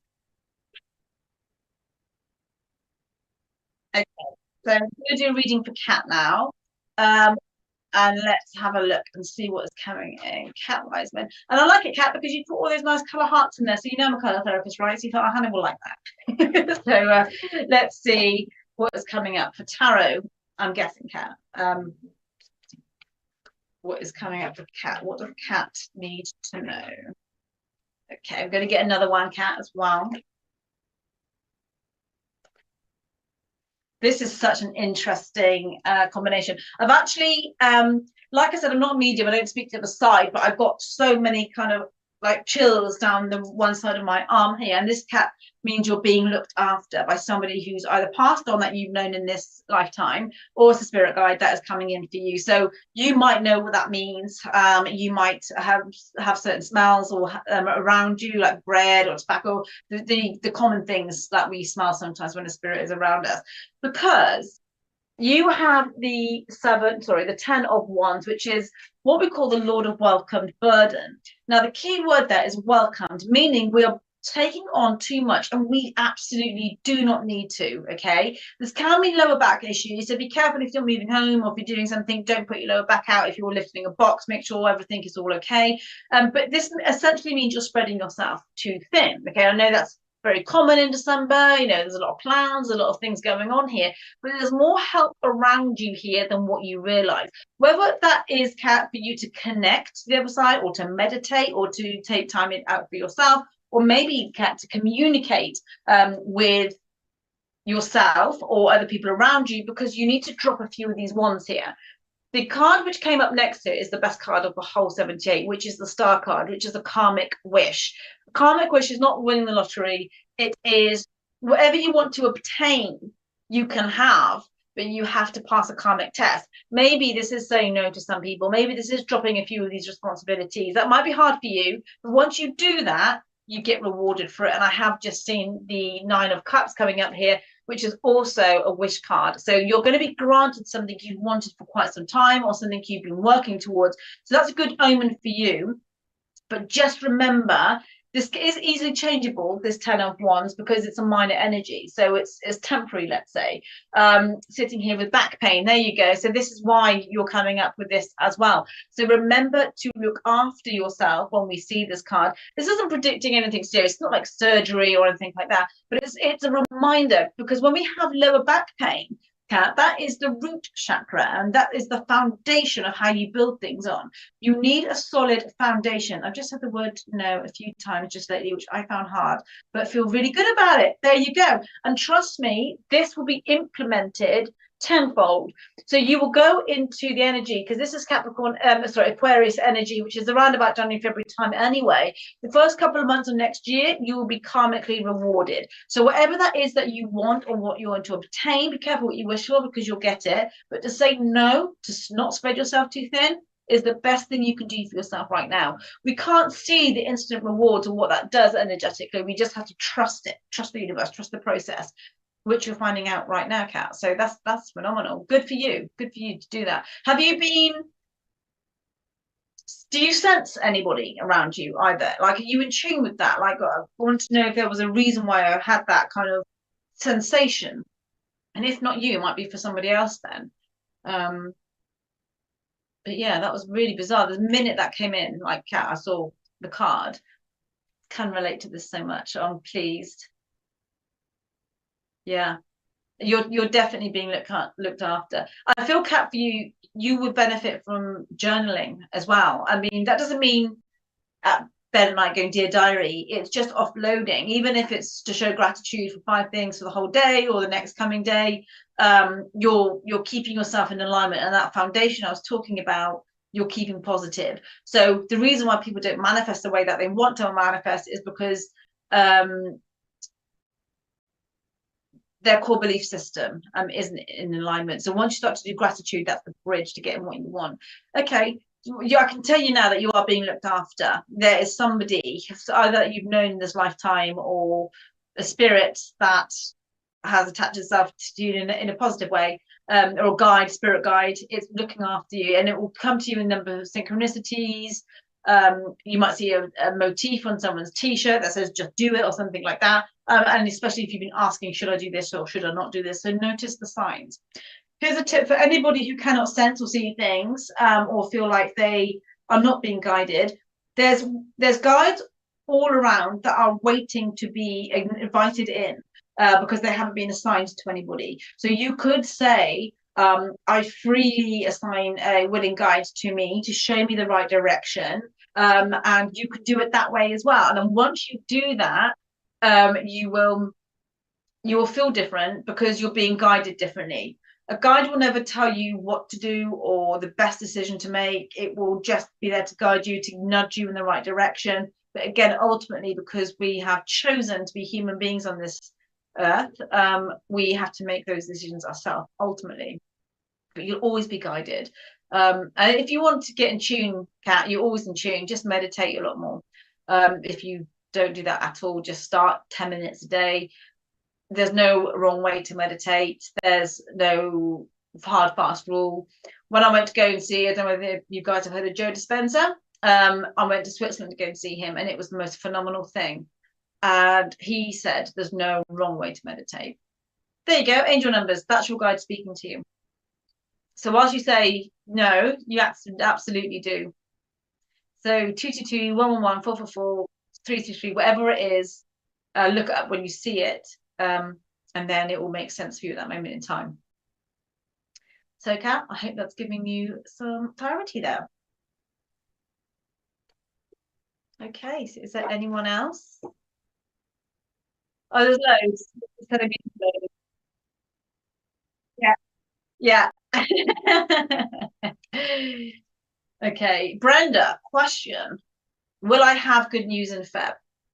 okay. So I'm going to do a reading for Kat now. Um, and let's have a look and see what is coming in. Cat Wiseman. And I like it, Cat, because you put all those nice colour hearts in there. So you know I'm a colour therapist, right? So you thought, oh, Hannah will like that. So let's see what is coming up for tarot. I'm guessing, Cat. What is coming up for Cat? What does Cat need to know? Okay, I'm going to get another one, Cat, as well. This is such an interesting combination. I've actually, like I said, I'm not a medium. I don't speak to the side, but I've got so many kind of like chills down the one side of my arm here. And this cat means you're being looked after by somebody who's either passed on that you've known in this lifetime, or it's a spirit guide that is coming in for you. So you might know what that means. You might have certain smells or around you, like bread or tobacco, the common things that we smell sometimes when a spirit is around us, because you have the 10 of wands, which is what we call the Lord of welcomed burden. Now, the key word there is welcomed, meaning we are taking on too much and we absolutely do not need to. Okay, this can be lower back issues, so be careful if you're moving home or if you're doing something. Don't put your lower back out. If you're lifting a box, make sure everything is all okay. But this essentially means you're spreading yourself too thin. Okay, I know that's very common in December. You know, there's a lot of plans, a lot of things going on here, but there's more help around you here than what you realize. Whether that is, Kat, for you to connect to the other side, or to meditate, or to take time out for yourself, or maybe, Kat, to communicate with yourself or other people around you, because you need to drop a few of these wands here. The card which came up next to it is the best card of the whole 78, which is the Star card, which is a karmic wish. A karmic wish is not winning the lottery. It is whatever you want to obtain, you can have, but you have to pass a karmic test. Maybe this is saying no to some people. Maybe this is dropping a few of these responsibilities. That might be hard for you, but once you do that, you get rewarded for it. And I have just seen the 9 of Cups coming up here, which is also a wish card. So you're going to be granted something you've wanted for quite some time, or something you've been working towards. So that's a good omen for you. But just remember, this is easily changeable, this 10 of wands, because it's a minor energy. So it's temporary, let's say. Sitting here with back pain, there you go. So this is why you're coming up with this as well. So remember to look after yourself when we see this card. This isn't predicting anything serious. It's not like surgery or anything like that, but it's a reminder, because when we have lower back pain, Kat, that is the root chakra, and that is the foundation of how you build things on. You need a solid foundation. I've just said the word no a few times just lately, which I found hard, but feel really good about it. There you go. And trust me, this will be implemented tenfold. So you will go into the energy, because this is Aquarius energy, which is around about January, February time anyway. The first couple of months of next year, you will be karmically rewarded. So whatever that is that you want or what you want to obtain, be careful what you wish for, because you'll get it. But to say no, to not spread yourself too thin, is the best thing you can do for yourself right now. We can't see the instant rewards or what that does energetically. We just have to trust it, trust the universe, trust the process, which you're finding out right now, Kat. So that's phenomenal. Good for you. Good for you to do that. Do you sense anybody around you either? Like, are you in tune with that? Like, I want to know if there was a reason why I had that kind of sensation. And if not you, it might be for somebody else then. But yeah, that was really bizarre. The minute that came in, like, Kat, I saw the card. Can relate to this so much. I'm pleased. Yeah, you're definitely being looked after. I feel, Kat, for you would benefit from journaling as well. I mean, that doesn't mean at bed at night going dear diary. It's just offloading, even if it's to show gratitude for 5 things for the whole day or the next coming day. You're keeping yourself in alignment, and that foundation I was talking about, you're keeping positive. So the reason why people don't manifest the way that they want to manifest is because their core belief system isn't in alignment. So once you start to do gratitude, that's the bridge to getting what you want. Okay, I can tell you now that you are being looked after. There is somebody, either you've known in this lifetime or a spirit that has attached itself to you in a positive way, or a guide, spirit guide. It's looking after you, and it will come to you in a number of synchronicities. You might see a motif on someone's t-shirt that says just do it or something like that, and especially if you've been asking, should I do this or should I not do this? So notice the signs. Here's a tip for anybody who cannot sense or see things, or feel like they are not being guided. There's guides all around that are waiting to be invited in, because they haven't been assigned to anybody. So you could say, I freely assign a willing guide to me to show me the right direction, and you could do it that way as well. And then once you do that, you will feel different because you're being guided differently. A guide will never tell you what to do or the best decision to make. It will just be there to guide you, to nudge you in the right direction. But again, ultimately, because we have chosen to be human beings on this earth, we have to make those decisions ourselves ultimately. But you'll always be guided. And if you want to get in tune, Kat, you're always in tune. Just meditate a lot more. If you don't do that at all, just start 10 minutes a day. There's no wrong way to meditate. There's no hard fast rule. When I went to go and see, I don't know whether you guys have heard of Joe Dispenza. I went to Switzerland to go and see him, and it was the most phenomenal thing. And he said there's no wrong way to meditate. There you go, angel numbers. That's your guide speaking to you. So whilst you say no, you absolutely do. So 222, 111, 444, 333, whatever it is, look it up when you see it, and then it will make sense for you at that moment in time. So, Kat, I hope that's giving you some clarity there. Okay, so is there anyone else? Oh, there's loads. Yeah. Okay, Brenda, question. Will I have good news in Feb?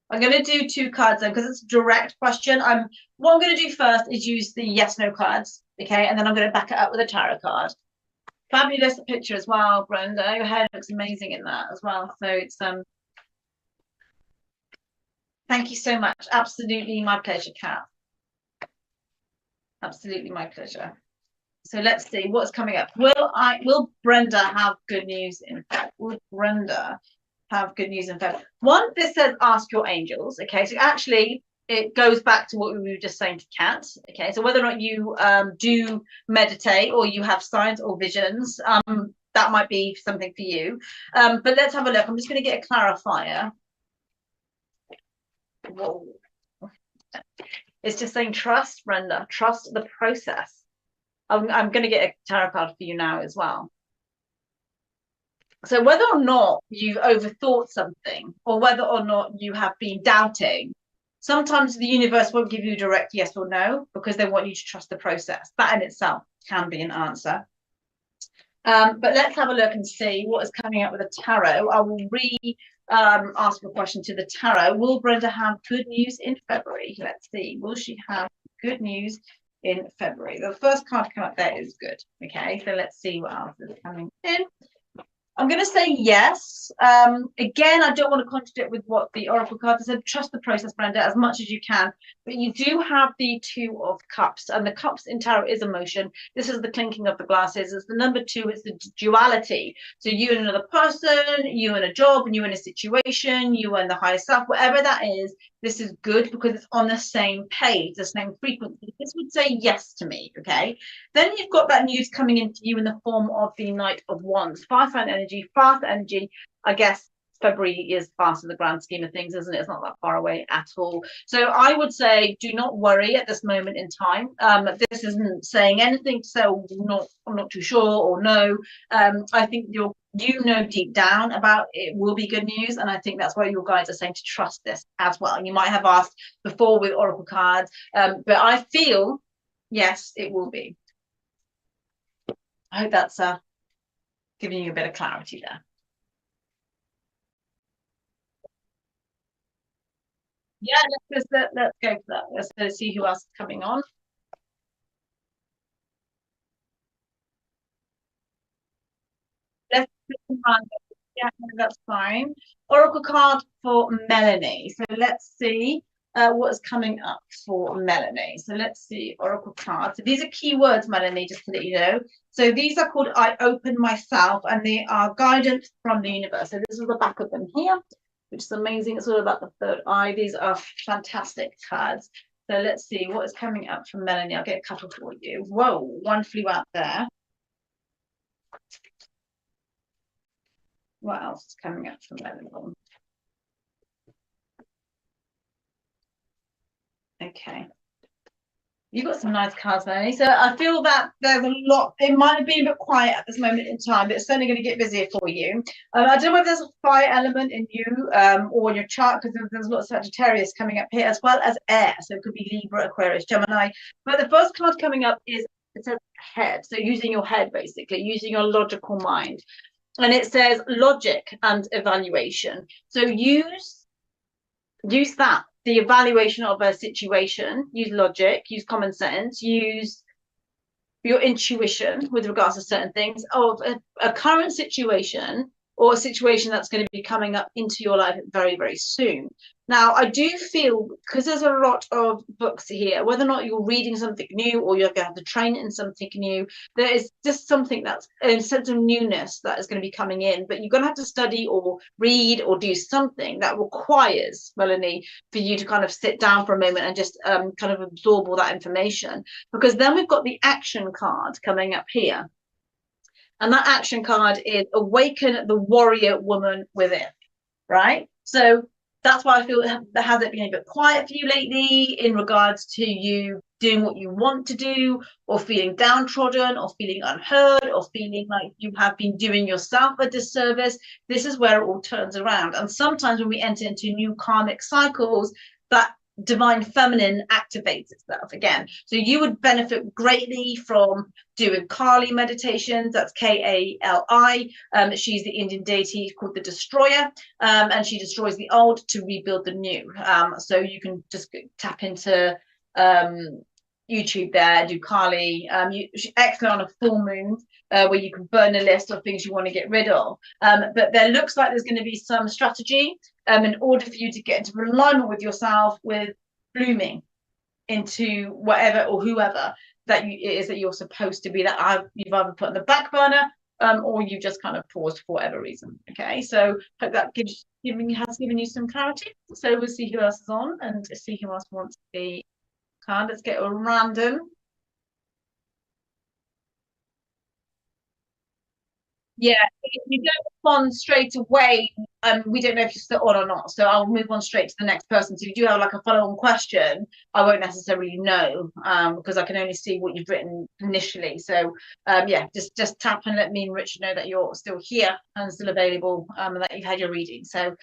I'm going to do 2 cards then because it's a direct question. What I'm going to do first is use the yes no cards, okay, and then I'm going to back it up with a tarot card. Fabulous picture as well, Brenda. Your hair looks amazing in that as well. So it's thank you so much. Absolutely my pleasure, Kat. Absolutely my pleasure. So let's see what's coming up. Will Brenda have good news in Feb? Will Brenda have good news in Feb? One, this says ask your angels. Okay, so actually it goes back to what we were just saying to Kat. Okay, so whether or not you do meditate or you have signs or visions, that might be something for you. But let's have a look. I'm just going to get a clarifier. Whoa. It's just saying trust, Brenda. Trust the process. I'm going to get a tarot card for you now as well. So whether or not you've overthought something or whether or not you have been doubting, sometimes the universe won't give you direct yes or no because they want you to trust the process. That in itself can be an answer. But let's have a look and see what is coming up with the tarot. I will ask a question to the tarot. Will Brenda have good news in February? Let's see. Will she have good news in February? The first card to come up there is good. Okay, so let's see what else is coming in. I'm going to say yes. Again, I don't want to contradict with what the Oracle card said. Trust the process, Brenda, as much as you can. But you do have the 2 of Cups, and the Cups in tarot is emotion. This is the clinking of the glasses. It's the number 2. It's the duality. So you and another person, you and a job, and you in a situation, you and the higher self, whatever that is, This is good because it's on the same page, the same frequency. This would say yes to me, okay? Then you've got that news coming into you in the form of the Knight of Wands. Fast energy. I guess February is fast in the grand scheme of things, isn't it? It's not that far away at all. So I would say do not worry at this moment in time. This isn't saying anything, so I'm not too sure or no. I think you know deep down about it will be good news, and I think that's why your guides are saying to trust this as well. And you might have asked before with oracle cards, but I feel yes, it will be. I hope that's giving you a bit of clarity there. Yeah, let's go for that. Let's see who else is coming on. Let's yeah, that's fine. Oracle card for Melanie. So let's see what's coming up for Melanie. So let's see Oracle cards. So these are keywords, Melanie, just to let you know. So these are called I Open Myself, and they are guidance from the universe. So this is the back of them here, which is amazing. It's all about the third eye. These are fantastic cards. So let's see what is coming up from Melanie. I'll get a couple for you. Whoa, one flew out there. What else is coming up from Melanie? Okay. You've got some nice cards, Melanie. So I feel that there's a lot. It might have been a bit quiet at this moment in time, but it's certainly going to get busier for you. I don't know if there's a fire element in you or in your chart, because there's lots of Sagittarius coming up here, as well as air. So it could be Libra, Aquarius, Gemini. But the first card coming up is, it says head. So using your head, basically, using your logical mind. And it says logic and evaluation. So use that, the evaluation of a situation. Use logic, use common sense, use your intuition with regards to certain things of a current situation, or a situation that's going to be coming up into your life very, very soon. Now, I do feel, because there's a lot of books here, whether or not you're reading something new or you're going to have to train in something new, there is just something that's a sense of newness that is going to be coming in. But you're going to have to study or read or do something that requires, Melanie, for you to kind of sit down for a moment and just kind of absorb all that information. Because then we've got the action card coming up here. And that action card is awaken the warrior woman within, right? So that's why I feel has it been a bit quiet for you lately in regards to you doing what you want to do, or feeling downtrodden, or feeling unheard, or feeling like you have been doing yourself a disservice. This is where it all turns around. And sometimes when we enter into new karmic cycles, that divine feminine activates itself again. So you would benefit greatly from doing Kali meditations. That's Kali. She's the Indian deity called the destroyer, and she destroys the old to rebuild the new. So you can just tap into YouTube there, do Kali. She's excellent on a full moon, where you can burn a list of things you want to get rid of. But there looks like there's going to be some strategy in order for you to get into alignment with yourself, with blooming into whatever or whoever that it is that you're supposed to be, that you've either put on the back burner, or you just kind of paused for whatever reason. Okay, so hope that has given you some clarity. So we'll see who else is on and see who else wants the card. Let's get a random. Yeah, if you don't respond straight away, we don't know if you're still on or not. So I'll move on straight to the next person. So if you do have like a follow-on question, I won't necessarily know, because I can only see what you've written initially. So yeah, just tap and let me and Richard know that you're still here and still available, and that you've had your reading. So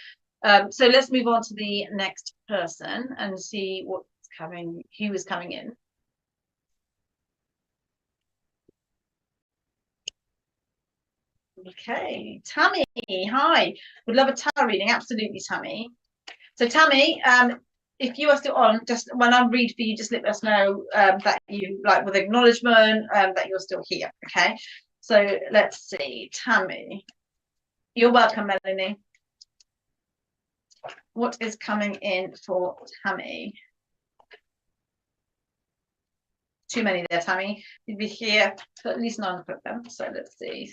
so let's move on to the next person and see who is coming in. Okay, Tammy, hi. Would love a tarot reading. Absolutely, Tammy. So, Tammy, if you are still on, just when I read for you, just let us know that you, like, with acknowledgement, that you're still here. Okay. So let's see, Tammy. You're welcome, Melanie. What is coming in for Tammy? Too many there, Tammy. You'd be here for at least 9 of them. So let's see.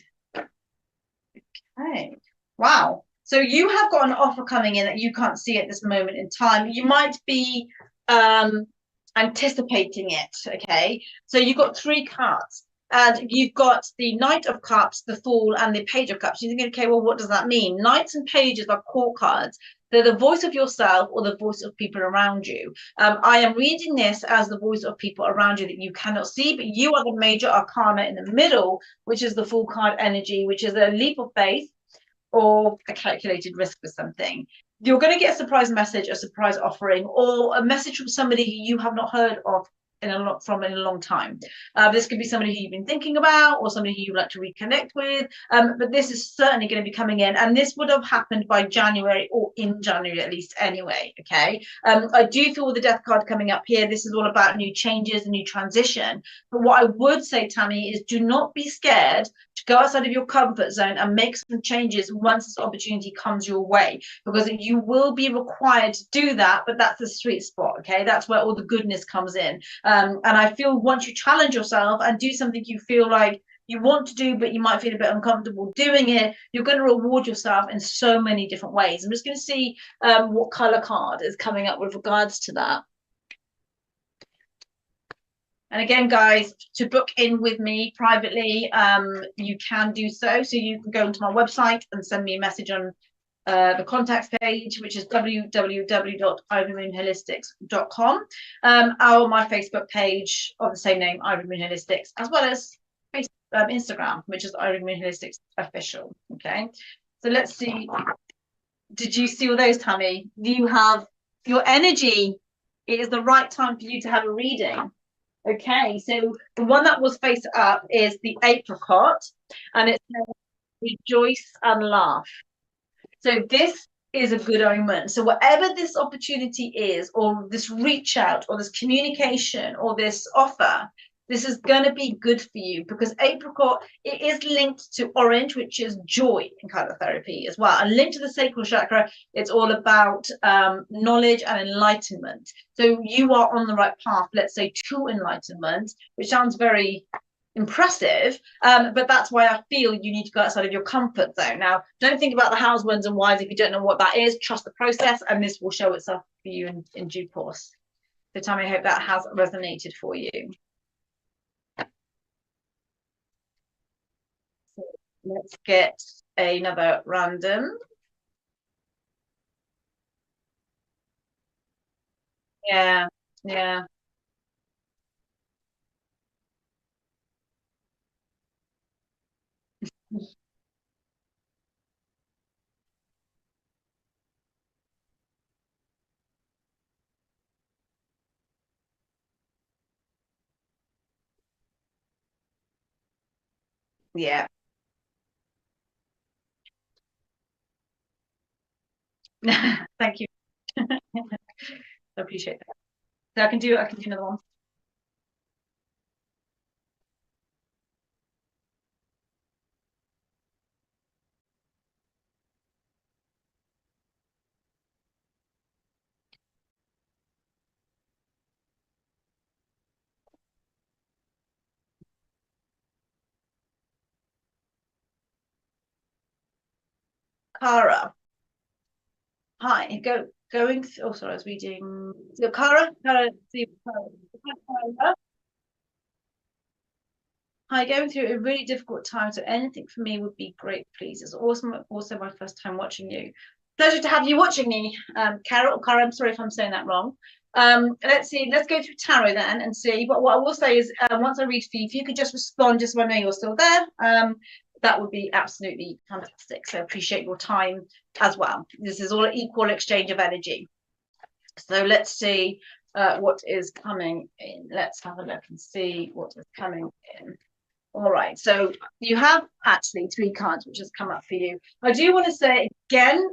Okay. Wow. So you have got an offer coming in that you can't see at this moment in time. You might be anticipating it. Okay, so you've got three cards. And you've got the Knight of Cups, the Fool, and the Page of Cups. You're thinking, okay, well, what does that mean? Knights and Pages are court cards. They're the voice of yourself or the voice of people around you. I am reading this as the voice of people around you that you cannot see, but you are the major arcana in the middle, which is the Fool card energy, which is a leap of faith or a calculated risk for something. You're going to get a surprise message, a surprise offering, or a message from somebody who you have not heard of in a long time. This could be somebody who you've been thinking about or somebody who you'd like to reconnect with. But this is certainly going to be coming in, and this would have happened by January or in January at least anyway. Okay. I do feel with the death card coming up here, this is all about new changes and new transition. But what I would say, Tammy, is do not be scared to go outside of your comfort zone and make some changes once this opportunity comes your way, because you will be required to do that. But that's the sweet spot. Okay, that's where all the goodness comes in. And I feel once you challenge yourself and do something you feel like you want to do, but you might feel a bit uncomfortable doing it, you're going to reward yourself in so many different ways. I'm just going to see what color card is coming up with regards to that. And again, guys, to book in with me privately, you can do so. So you can go into my website and send me a message on the contacts page, which is www.ivymoonholistics.com, or my Facebook page of the same name, Ivy Moon Holistics, as well as Facebook, Instagram, which is Ivy Moon Holistics Official. Okay, so let's see. Did you see all those, Tammy? You have your energy. It is the right time for you to have a reading. Okay, so the one that was face up is the apricot, and it says rejoice and laugh. So this is a good omen. So whatever this opportunity is, or this reach out, or this communication, or this offer, this is going to be good for you, because apricot, it is linked to orange, which is joy in color therapy as well, and linked to the sacral chakra. It's all about knowledge and enlightenment. So you are on the right path, let's say, to enlightenment, which sounds very impressive, but that's why I feel you need to go outside of your comfort zone. Now, don't think about the hows, whens, and whys if you don't know what that is. Trust the process, and this will show itself for you in due course. So, Tammy, I hope that has resonated for you. So let's get another random. Yeah, yeah. Yeah. Thank you. I appreciate that. So I can do another one. Kara. Hi, going through, oh sorry, I was reading. So Kara, see, Kara. Hi, going through a really difficult time, so anything for me would be great, please. It's awesome, also my first time watching you. Pleasure to have you watching me, Kara. I'm sorry if I'm saying that wrong. Let's see, let's go through tarot then and see. But what I will say is, once I read for you, if you could just respond just so I know you're still there, that would be absolutely fantastic. So I appreciate your time as well. This is all an equal exchange of energy. So let's see what is coming in. Let's have a look and see what is coming in. All right, so you have actually three cards which has come up for you. I do want to say again,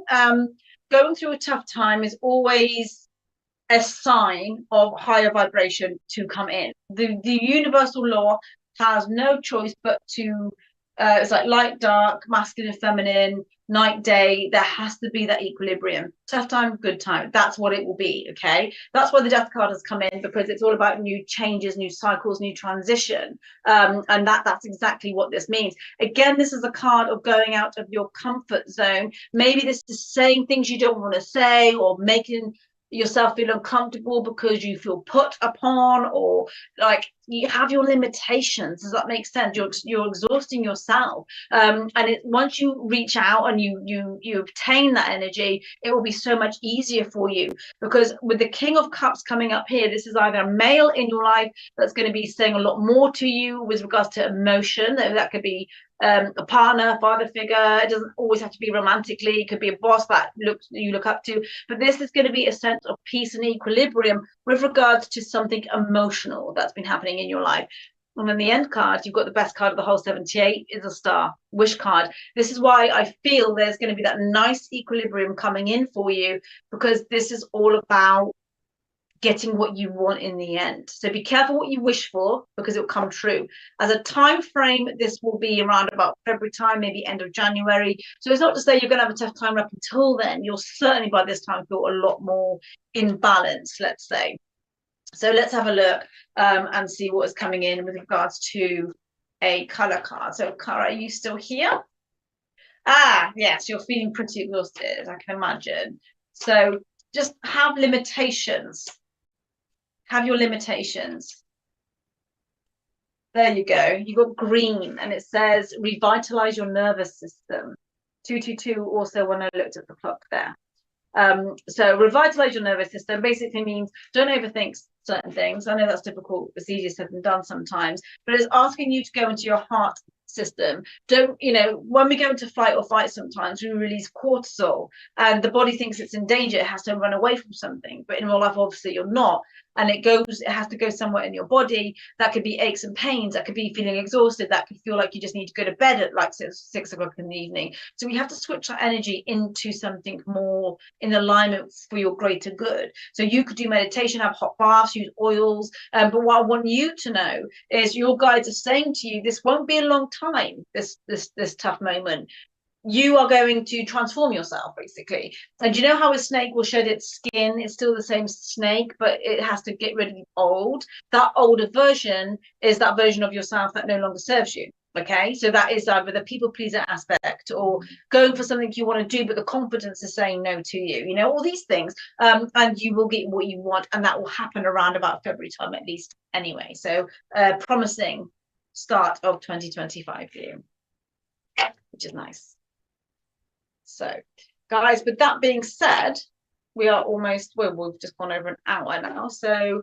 going through a tough time is always a sign of higher vibration to come in. The universal law has no choice but to It's like light, dark, masculine, feminine, night, day. There has to be that equilibrium. Tough time, good time. That's what it will be. Okay. That's why the death card has come in, because it's all about new changes, new cycles, new transition. And that's exactly what this means. Again, this is a card of going out of your comfort zone. Maybe this is saying things you don't want to say, or making yourself feel uncomfortable because you feel put upon, or like you have your limitations. Does that make sense? You're exhausting yourself, and once you reach out and you obtain that energy, it will be so much easier for you, because with the King of Cups coming up here, this is either a male in your life that's going to be saying a lot more to you with regards to emotion. That could be a partner, father figure. It doesn't always have to be romantically. It could be a boss that you look up to. But this is going to be a sense of peace and equilibrium with regards to something emotional that's been happening in your life. And then the end card, you've got the best card of the whole 78, is a star, wish card. This is why I feel there's going to be that nice equilibrium coming in for you, because this is all about getting what you want in the end. So be careful what you wish for, because it will come true. As a time frame, this will be around about February time, maybe end of January. So it's not to say you're going to have a tough time up until then. You'll certainly by this time feel a lot more in balance, let's say. So let's have a look and see what is coming in with regards to a color card. So Cara, are you still here? Ah, yes, you're feeling pretty exhausted, I can imagine. So just have limitations. Have your limitations. There you go. You got green, and it says revitalize your nervous system. 222 also when I looked at the clock there. So revitalize your nervous system basically means don't overthink certain things. I know that's difficult. It's easier said than done sometimes, but it's asking you to go into your heart system. Don't, when we go into flight or fight, sometimes we release cortisol and the body thinks it's in danger. It has to run away from something, but in real life, obviously you're not. And it has to go somewhere in your body. That could be aches and pains. That could be feeling exhausted. That could feel like you just need to go to bed at like 6 o'clock in the evening. So we have to switch that energy into something more in alignment for your greater good. So you could do meditation, have hot baths, use oils. But what I want you to know is your guides are saying to you, this won't be a long time, this tough moment. You are going to transform yourself, basically. And you know how a snake will shed its skin? It's still the same snake, but it has to get rid of the old. That older version is that version of yourself that no longer serves you. Okay, so that is either the people pleaser aspect, or going for something you want to do, but the confidence is saying no to you, all these things. And you will get what you want, and that will happen around about February time at least anyway. So promising start of 2025 for you, which is nice. So guys, with that being said, we are almost, well, we've just gone over an hour now. So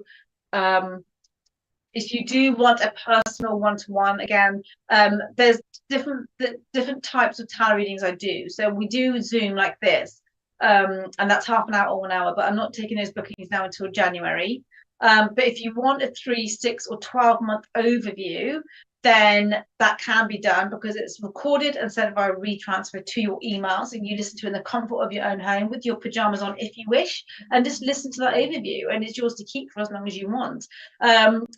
if you do want a personal one-to-one, again, there's different types of tarot readings I do. So we do Zoom like this, and that's half an hour or 1 hour, but I'm not taking those bookings now until January. But if you want a 3, 6 or 12-month overview, then that can be done, because it's recorded and sent via retransfer to your email. So you listen to it in the comfort of your own home with your pajamas on if you wish, and just listen to that overview, and it's yours to keep for as long as you want.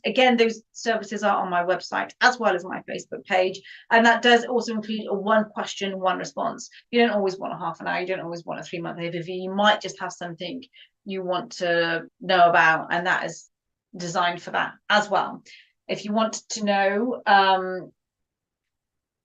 Again, those services are on my website as well as my Facebook page, and that does also include a 1 question, 1 response. You don't always want a half an hour, you don't always want a 3-month overview. You might just have something you want to know about, and that is designed for that as well. If you want to know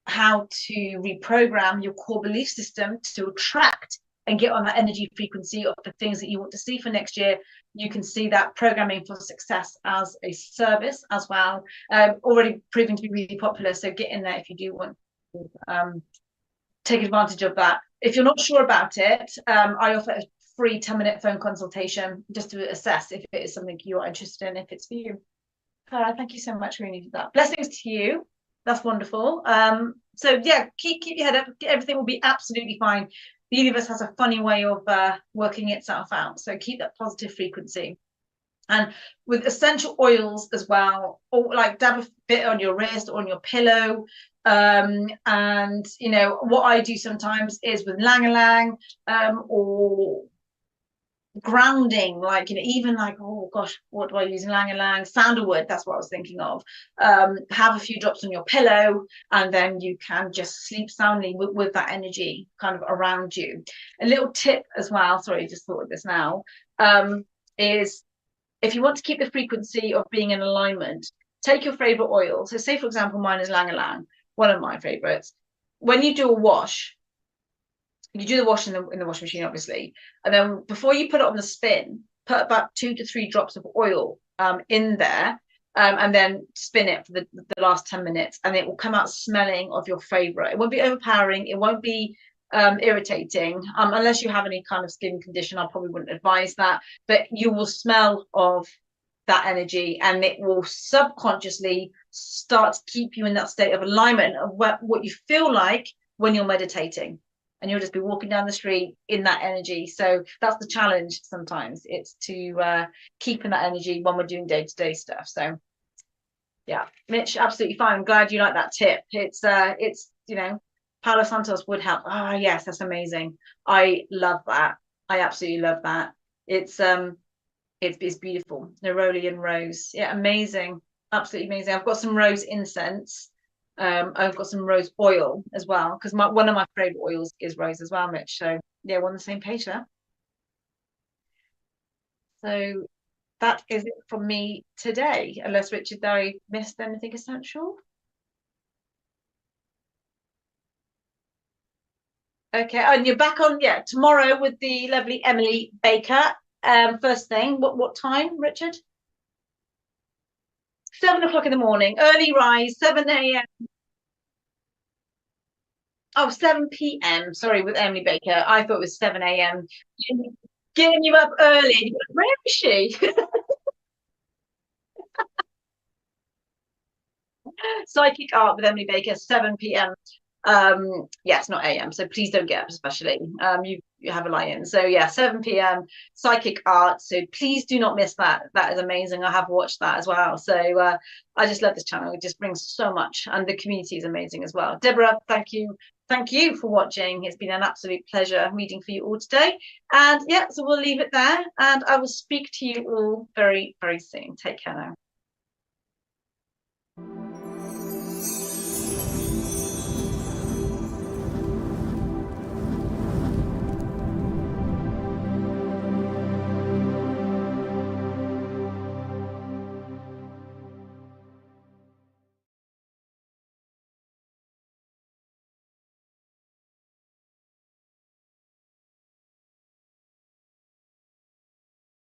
how to reprogram your core belief system to attract and get on that energy frequency of the things that you want to see for next year, you can see that Programming for Success as a service as well. Already proving to be really popular, so get in there if you do want to take advantage of that. If you're not sure about it, I offer a free 10-minute phone consultation just to assess if it is something you're interested in, if it's for you. Thank you so much, Rooney, for that. Blessings to you. That's wonderful. So yeah, keep your head up. Everything will be absolutely fine. The universe has a funny way of working itself out. So keep that positive frequency. And with essential oils as well, or like dab a bit on your wrist or on your pillow. And what I do sometimes is with lang-a-lang or grounding, like, even like, oh gosh, what do I use? Lang and Lang, sandalwood, that's what I was thinking of. Have a few drops on your pillow, and then you can just sleep soundly with that energy kind of around you. A little tip as well, sorry, I just thought of this now, is if you want to keep the frequency of being in alignment, take your favorite oil. So say, for example, mine is Lang and Lang, one of my favorites. When you do a wash, you do the wash in the washing machine, obviously, and then before you put it on the spin, put about 2 to 3 drops of oil in there, and then spin it for the last 10 minutes, and it will come out smelling of your favorite. It won't be overpowering, it won't be irritating, unless you have any kind of skin condition. I probably wouldn't advise that, but you will smell of that energy, and it will subconsciously start to keep you in that state of alignment of what you feel like when you're meditating, and you'll just be walking down the street in that energy. So that's the challenge sometimes. It's to keep in that energy when we're doing day-to-day stuff. So yeah, Mitch, absolutely fine. I'm glad you like that tip. It's Palo Santos would help. Oh yes, that's amazing. I love that. I absolutely love that. It's beautiful. Neroli and rose. Yeah, amazing. Absolutely amazing. I've got some rose incense. I've got some rose oil as well, because one of my favorite oils is rose as well, Mitch. So yeah, we're on the same page there. So that is it from me today, unless Richard, I missed anything essential. Okay, and you're back on, yeah, tomorrow with the lovely Emily Baker. First thing, what time, Richard? 7 o'clock in the morning, early rise, 7 a.m. Oh, 7 p.m. Sorry, with Emily Baker. I thought it was 7 a.m. Getting you up early. Where is she? Psychic Art with Emily Baker, 7 p.m. Yes, not a.m. So please don't get up, especially. You have a lie-in. So yeah, 7 p.m. Psychic Art. So please do not miss that. That is amazing. I have watched that as well. So I just love this channel. It just brings so much, and the community is amazing as well. Deborah, thank you. Thank you for watching. It's been an absolute pleasure reading for you all today. And yeah, so we'll leave it there, and I will speak to you all very, very soon. Take care now.